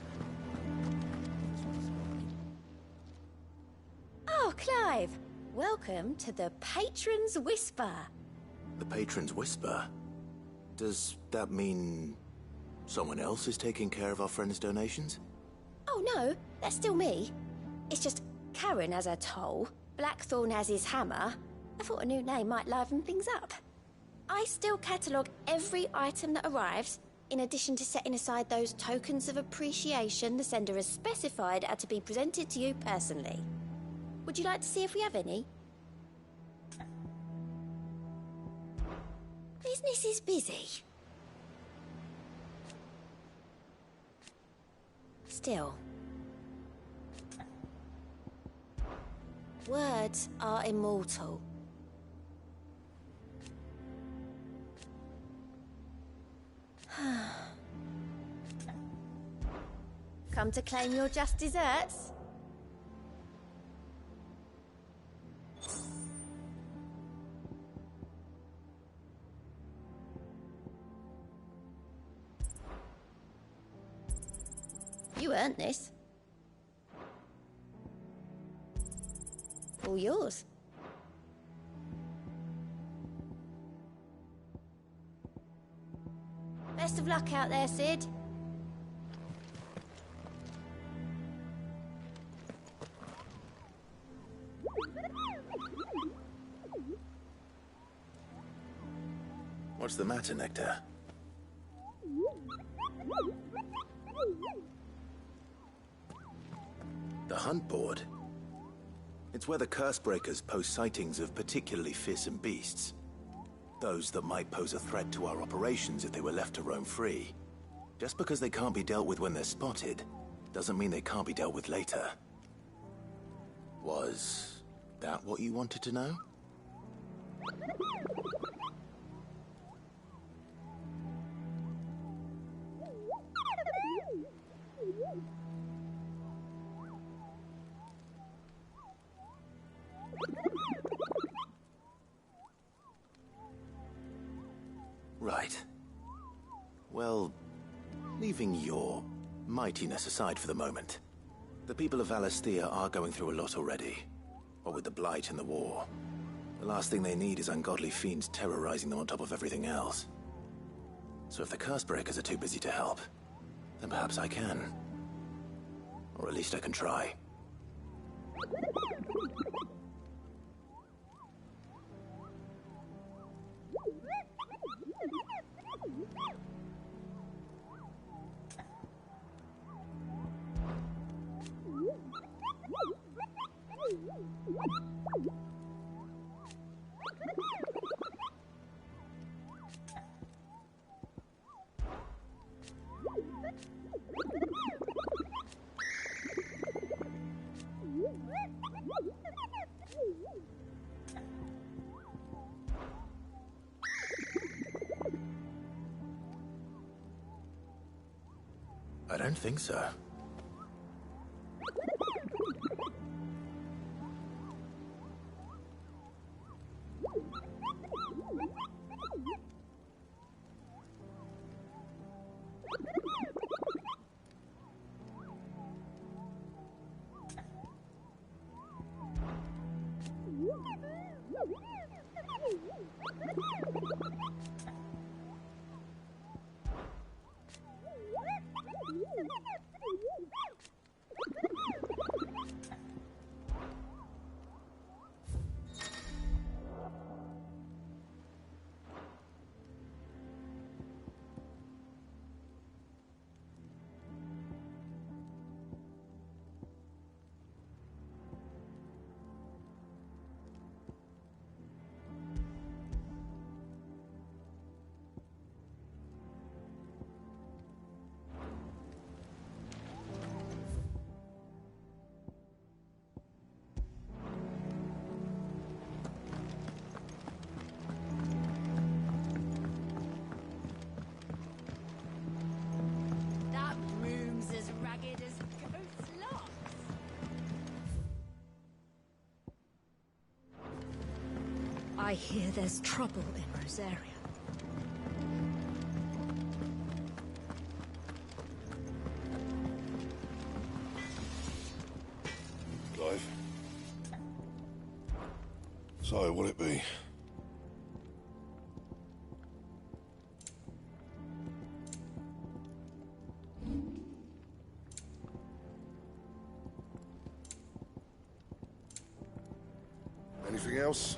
Oh, Clive! Welcome to the Patron's Whisper. The Patron's Whisper? Does that mean someone else is taking care of our friend's donations? Oh no, that's still me. It's just Karen has her toll, Blackthorn has his hammer. I thought a new name might liven things up. I still catalogue every item that arrives, in addition to setting aside those tokens of appreciation the sender has specified are to be presented to you personally. Would you like to see if we have any? Business is busy. Still. Words are immortal. Come to claim your just desserts? You earned this. All yours. Best of luck out there, Sid. What's the matter, Nectar? The hunt board? It's where the Cursebreakers post sightings of particularly fearsome beasts. Those that might pose a threat to our operations if they were left to roam free. Just because they can't be dealt with when they're spotted, doesn't mean they can't be dealt with later. Was that what you wanted to know? Right. Well, leaving your mightiness aside for the moment, the people of Valisthea are going through a lot already. What with the Blight and the war. The last thing they need is ungodly fiends terrorizing them on top of everything else. So if the Cursebreakers are too busy to help, then perhaps I can. Or at least I can try. I don't think so. That room's as ragged as goat's locks. I hear there's trouble in Rosaria. Clive. So, what'll it be? Anything else?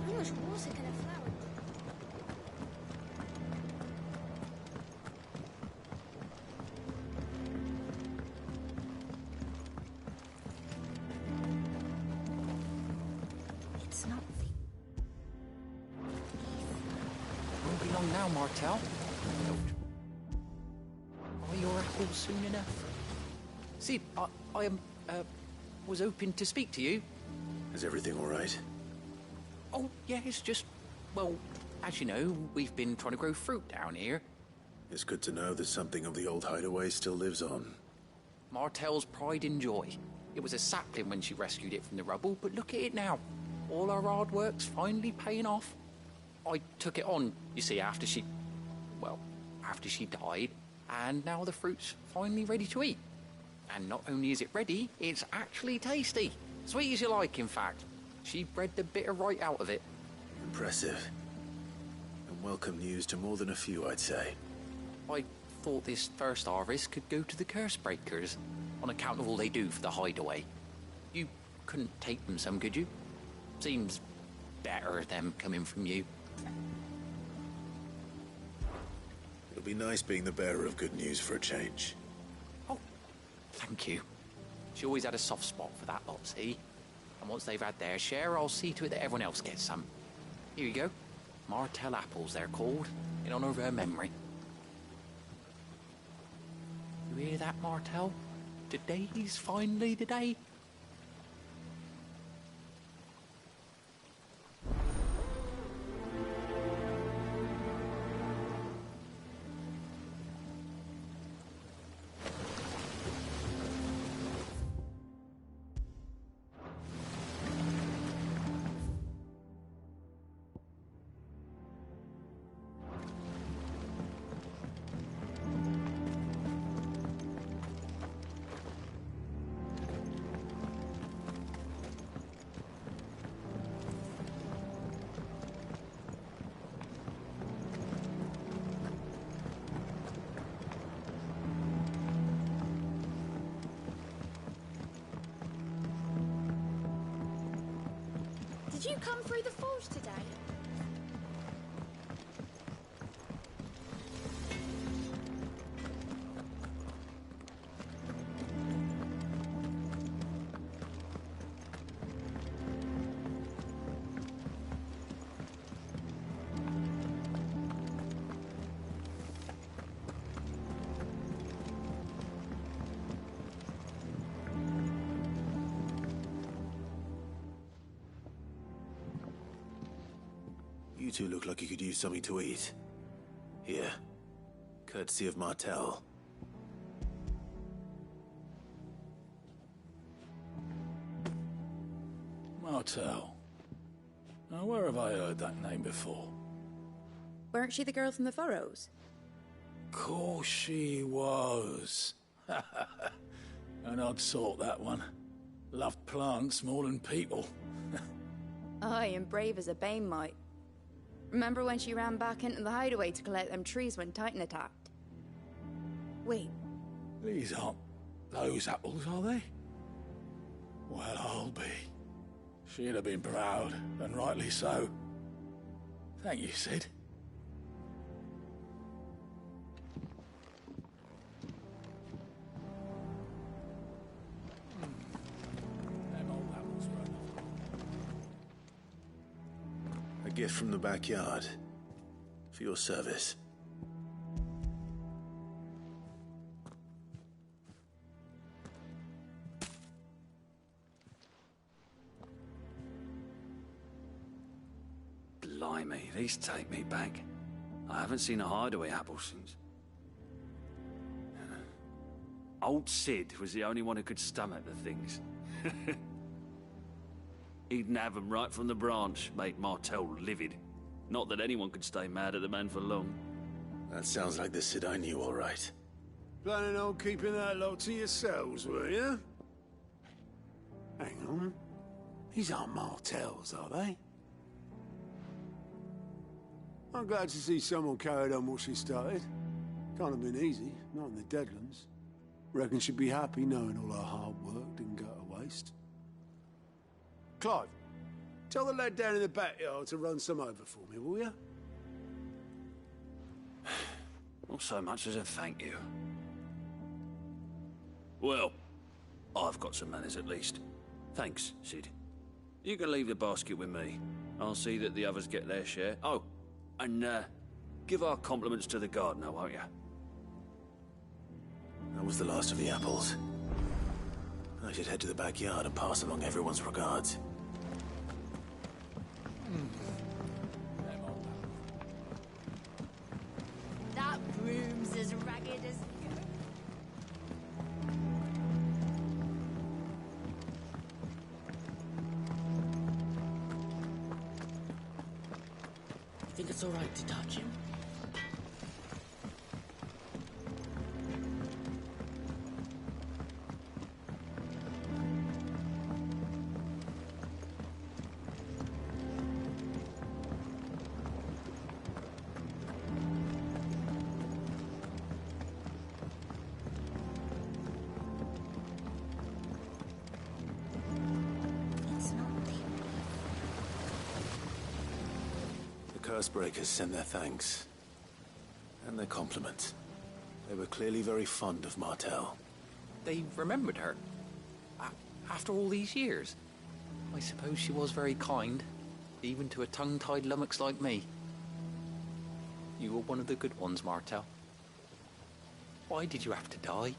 How much water can a flower do? It's not Won't be long now, Martel. Are your apples soon enough? Sid, I was hoping to speak to you. Is everything all right? Oh, yeah, it's just, well, as you know, we've been trying to grow fruit down here. It's good to know that something of the old hideaway still lives on. Martel's pride and joy. It was a sapling when she rescued it from the rubble, but look at it now. All our hard work's finally paying off. I took it on, you see, after she died, and now the fruit's finally ready to eat. And not only is it ready, it's actually tasty. Sweet as you like, in fact. She bred the bitter right out of it. Impressive. And welcome news to more than a few, I'd say. I thought this first harvest could go to the curse breakers, on account of all they do for the hideaway. You couldn't take them some, could you? Seems better them coming from you. It'll be nice being the bearer of good news for a change. Thank you. She always had a soft spot for that lot, see? And once they've had their share, I'll see to it that everyone else gets some. Here you go. Martel apples, they're called, in honor of her memory. You hear that, Martel? Today's finally the day. Did you come through the forge today? two look like you could use something to eat. Here. Courtesy of Martel. Martel. Now, where have I heard that name before? Weren't she the girl from the Furrows? Course she was. An odd sort, that one. Loved plants more than people. Aye, and brave as a bane might. Remember when she ran back into the hideaway to collect them trees when Titan attacked? Wait. These aren't those apples, are they? Well, I'll be. She'd have been proud, and rightly so. Thank you, Sid. A gift from the backyard. For your service. Blimey, these take me back. I haven't seen a hideaway apple since. Old Sid was the only one who could stomach the things. He'd nab 'em right from the branch, made Martel livid. Not that anyone could stay mad at the man for long. That sounds like the Sid I knew, all right. Planning on keeping that lot to yourselves, were you? Hang on. These aren't Martels, are they? I'm glad to see someone carried on what she started. Can't have been easy, not in the Deadlands. Reckon she'd be happy knowing all her hard work didn't go to waste. Clive, tell the lad down in the backyard to run some over for me, will you? Not so much as a thank you. Well, I've got some manners at least. Thanks, Sid. You can leave the basket with me. I'll see that the others get their share. Oh, and give our compliments to the gardener, won't you? That was the last of the apples. I should head to the backyard and pass along everyone's regards. That broom's as ragged as... You think it's all right to touch him? Cursebreakers send their thanks. And their compliments. They were clearly very fond of Martel. They remembered her? After all these years? I suppose she was very kind, even to a tongue-tied lummox like me. You were one of the good ones, Martel. Why did you have to die?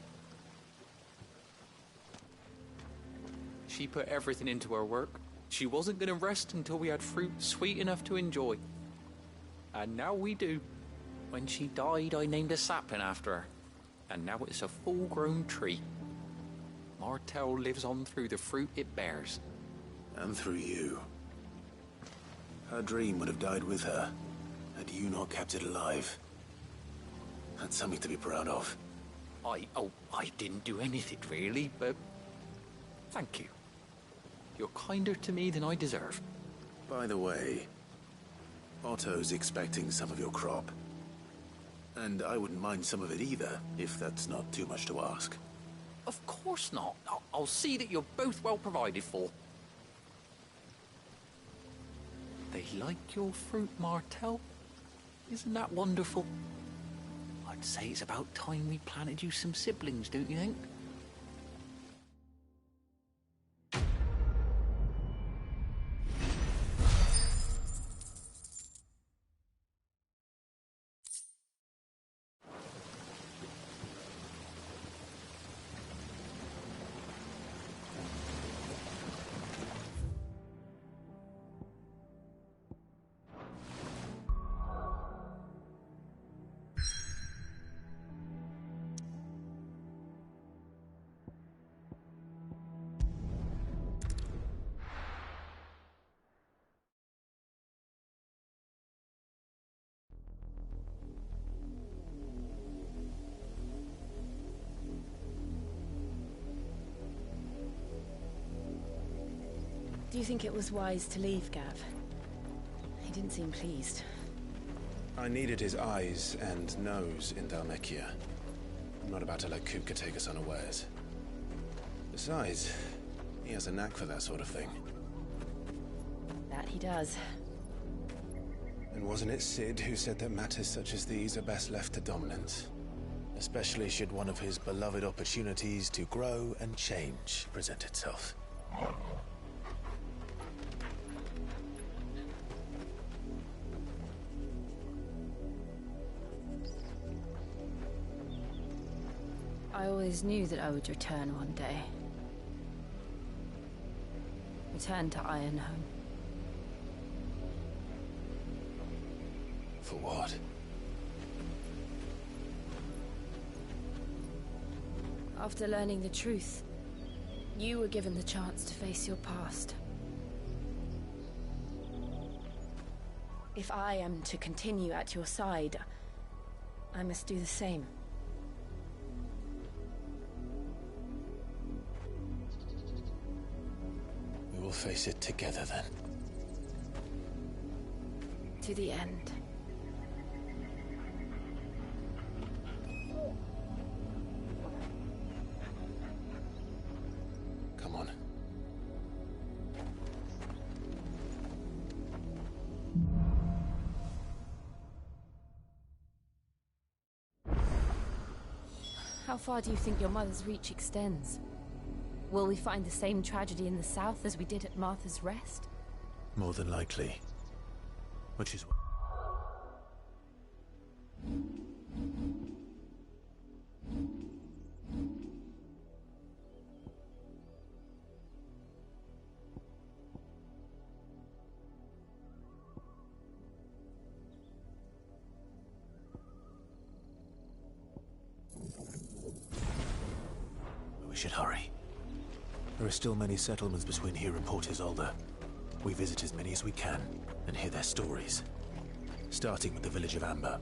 She put everything into her work. She wasn't going to rest until we had fruit sweet enough to enjoy. And now we do. When she died, I named a sapling after her. And now it's a full-grown tree. Martel lives on through the fruit it bears. And through you. Her dream would have died with her, had you not kept it alive. That's something to be proud of. I didn't do anything really, but thank you. You're kinder to me than I deserve. By the way, Otto's expecting some of your crop. And I wouldn't mind some of it either, if that's not too much to ask. Of course not. I'll see that you're both well provided for. They like your fruit, Martel. Isn't that wonderful? I'd say it's about time we planted you some siblings, don't you think? Do you think it was wise to leave, Gav? He didn't seem pleased. I needed his eyes and nose in Dhalmekia. I'm not about to let Kupka take us unawares. Besides, he has a knack for that sort of thing. That he does. And wasn't it Cid who said that matters such as these are best left to dominance? Especially should one of his beloved opportunities to grow and change present itself. I always knew that I would return one day. Return to Ironhome. For what? After learning the truth, you were given the chance to face your past. If I am to continue at your side, I must do the same. We will face it together then. To the end. Come on. How far do you think your mother's reach extends? Will we find the same tragedy in the south as we did at Martha's Rest? More than likely. Which is... We should hurry. There are still many settlements between here and Port Isolde. We visit as many as we can and hear their stories. Starting with the village of Amber.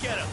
Get him!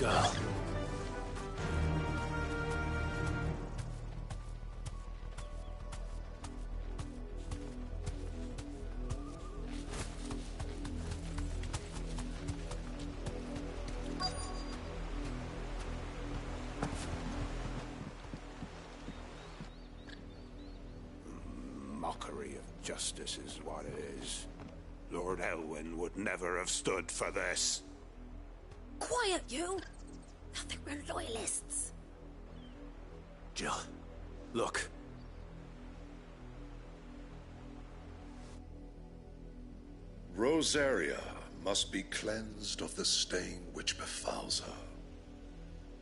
girl. Mockery of justice is what it is. Lord Elwyn would never have stood for this. Quiet, you! Nothing, we're loyalists. Jill, look. Rosaria must be cleansed of the stain which befouls her,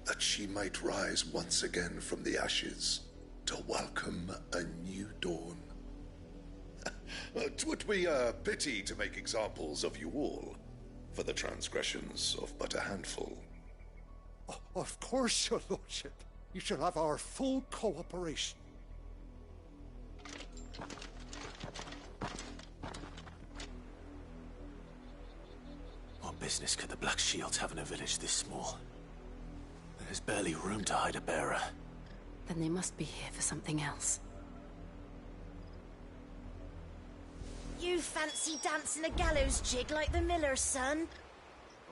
that she might rise once again from the ashes to welcome a new dawn. 'Twould be a pity to make examples of you all for the transgressions of but a handful. Of course, your lordship. You shall have our full cooperation. What business could the Black Shields have in a village this small? There's barely room to hide a bearer. Then they must be here for something else. You fancy dancing a gallows jig like the miller's son?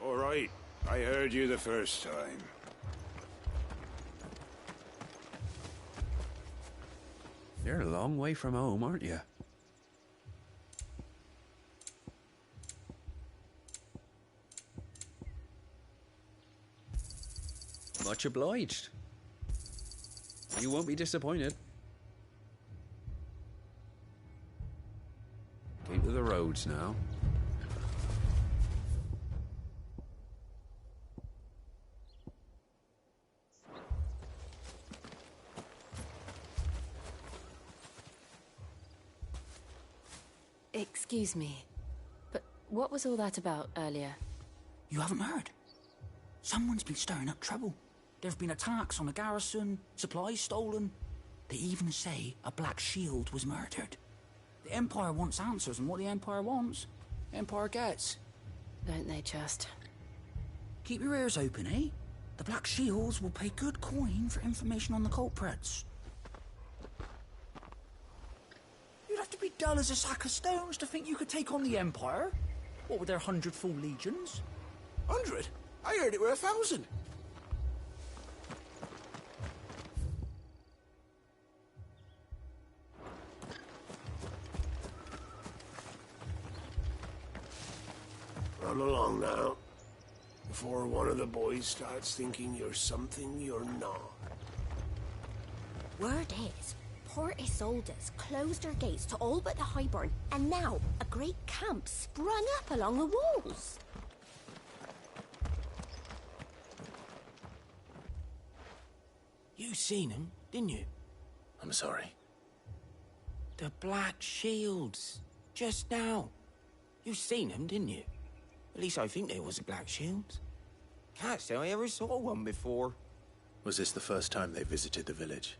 All right, I heard you the first time. You're a long way from home, aren't you? Much obliged. You won't be disappointed. Keep to the roads now. Excuse me, but what was all that about earlier? You haven't heard? Someone's been stirring up trouble. There have been attacks on the garrison, supplies stolen. They even say a Black Shield was murdered. The Empire wants answers, and what the Empire wants, the Empire gets. Don't they just? Keep your ears open, eh? The Black Shields will pay good coin for information on the culprits. You'd have to be dull as a sack of stones to think you could take on the Empire. What with their 100 full legions? 100? I heard it were 1,000. Run along now, before one of the boys starts thinking you're something you're not. Word is, Port Isolde's closed her gates to all but the Highborn, and now a great camp sprung up along the walls. You seen them, didn't you? I'm sorry. The Black Shields. Just now. You seen them, didn't you? At least I think there was a Black Shields. Can't say I ever saw one before. Was this the first time they visited the village?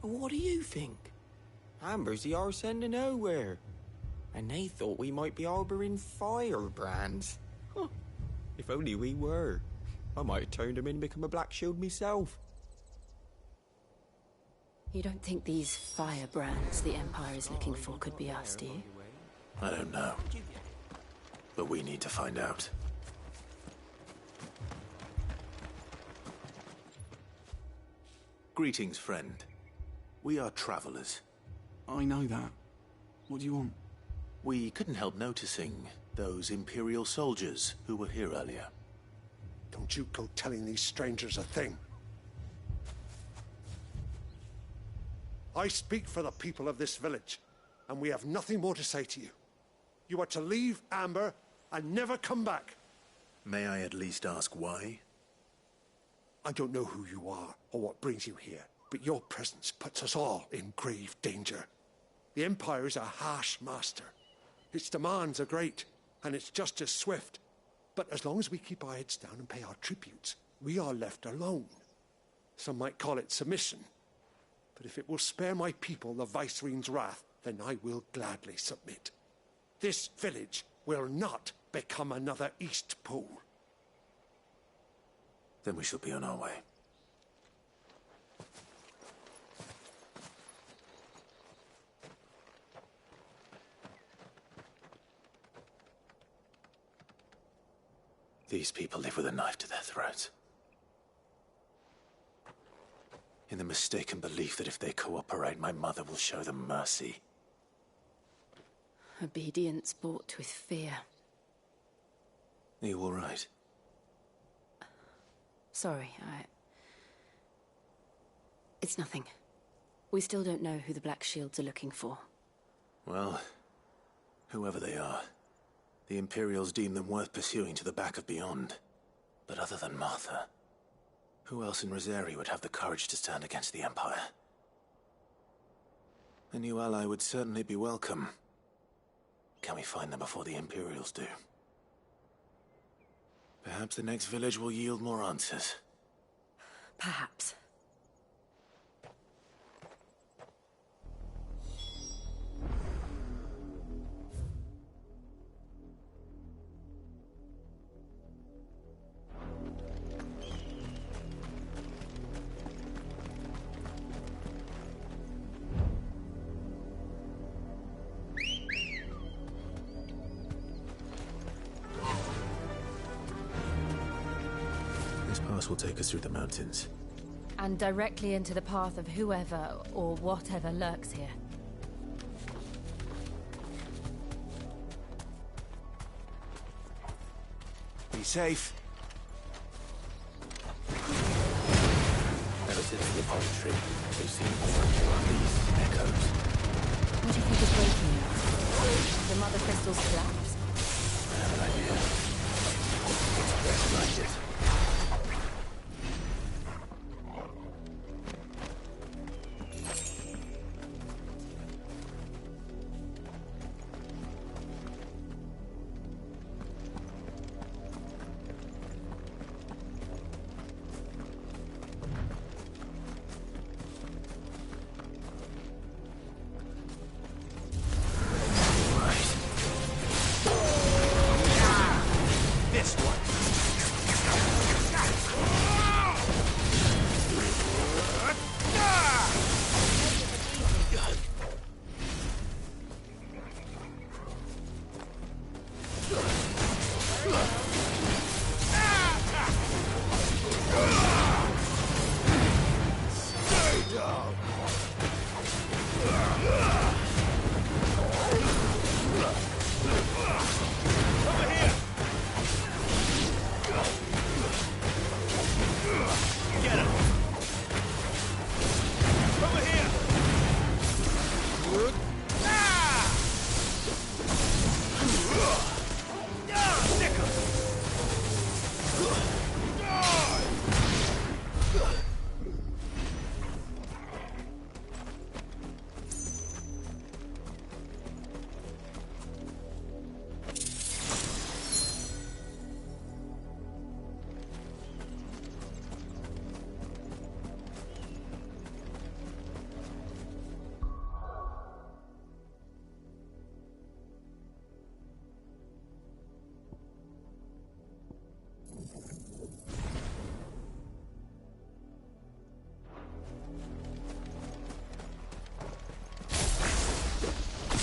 What do you think? Amber's the arse end of nowhere. And they thought we might be harbouring firebrands. Huh. If only we were. I might have turned them in and become a Black Shield myself. You don't think these firebrands the Empire is looking for could be us, do you? I don't know. But we need to find out. Greetings, friend. We are travelers. I know that. What do you want? We couldn't help noticing those Imperial soldiers who were here earlier. Don't you go telling these strangers a thing. I speak for the people of this village, and we have nothing more to say to you. You are to leave Amber and never come back. May I at least ask why? I don't know who you are or what brings you here, but your presence puts us all in grave danger. The Empire is a harsh master. Its demands are great, and its justice swift. But as long as we keep our heads down and pay our tributes, we are left alone. Some might call it submission. But if it will spare my people the Viceroy's wrath, then I will gladly submit. This village will not become another East Pool. Then we shall be on our way. These people live with a knife to their throats. In the mistaken belief that if they cooperate, my mother will show them mercy. Obedience bought with fear. Are you all right? Sorry, It's nothing. We still don't know who the Black Shields are looking for. Well, whoever they are, the Imperials deem them worth pursuing to the back of beyond. But other than Martha, who else in Rosari would have the courage to stand against the Empire? A new ally would certainly be welcome. Can we find them before the Imperials do? Perhaps the next village will yield more answers. Perhaps. Will take us through the mountains. And directly into the path of whoever or whatever lurks here. Be safe. Ever since the poetry, we've seen these echoes. What do you think is breaking it? The Mother Crystal's collapse? I have an idea. It's just like it.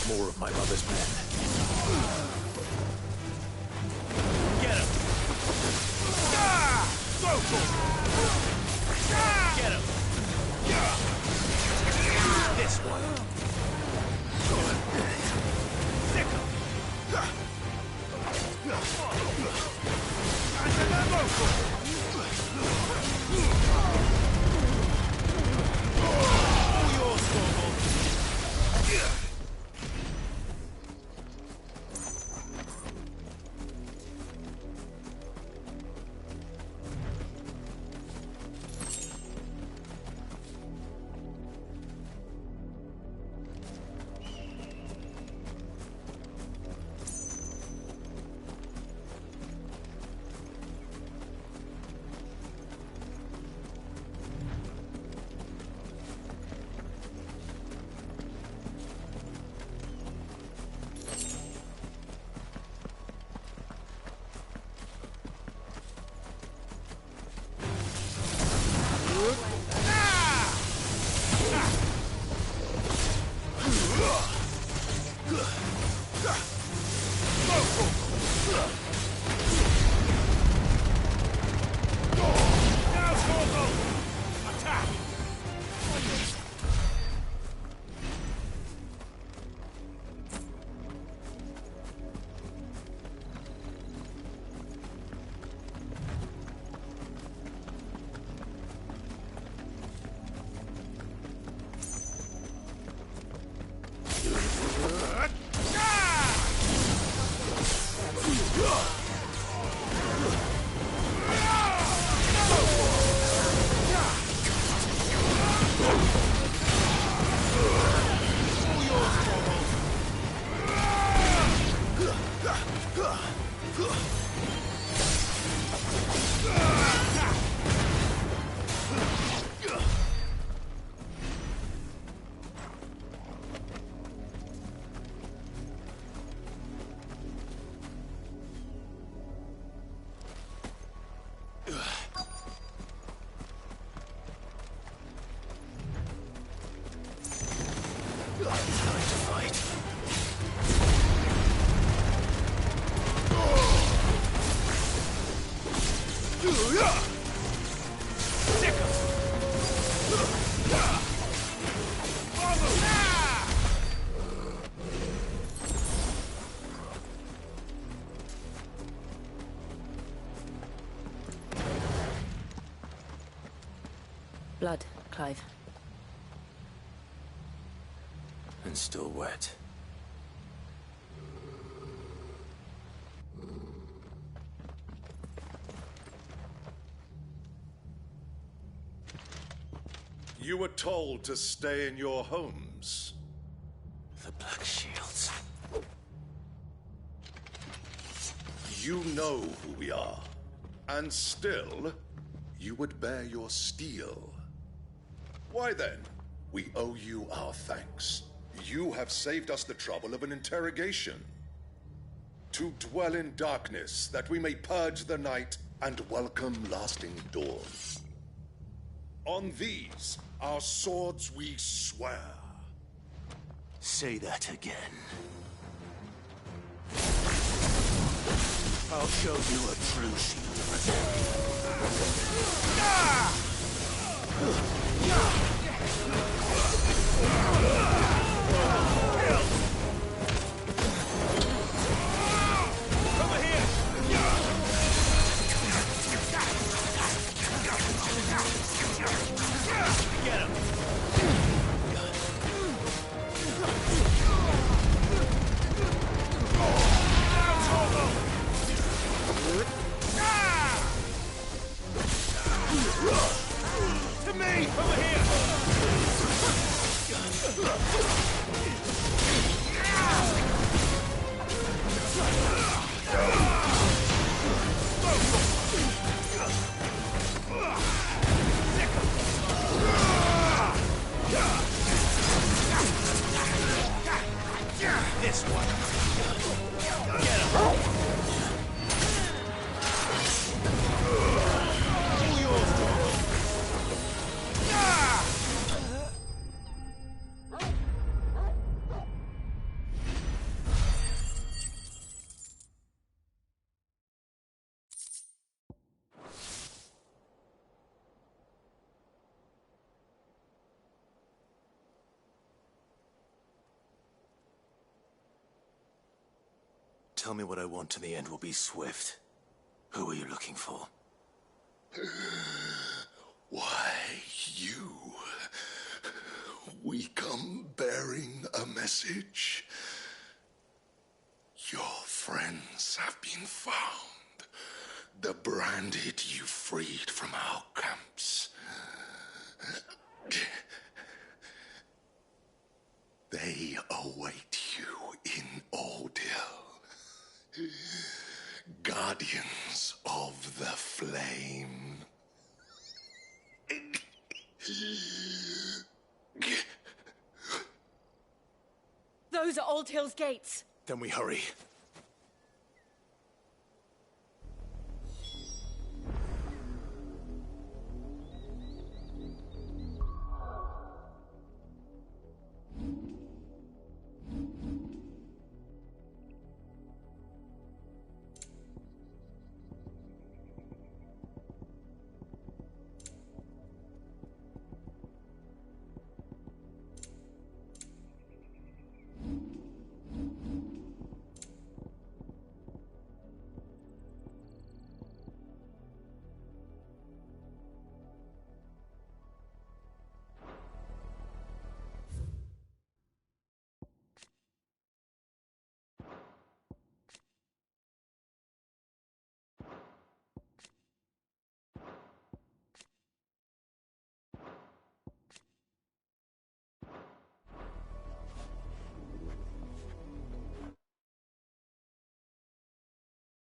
More of my mother's men. Get him! Go for it! Get him! This one. Sick him! All yours, Stormhawk. blood, Clive. And still wet. You were told to stay in your homes. The Black Shields. You know who we are. And still, you would bear your steel. Why then? We owe you our thanks. You have saved us the trouble of an interrogation. To dwell in darkness, that we may purge the night and welcome lasting dawn. On these, our swords we swear. Say that again. I'll show you a true shield of Over here! Get him! To me! Over here! This one. Get him! All yours, Torval. Tell me what I want and the end will be swift. Who are you looking for? Why, you. We come bearing a message. Your friends have been found. The branded you freed from our camps. They await you in Oldhill. Guardians of the Flame. Those are Old Hill's gates. Then we hurry.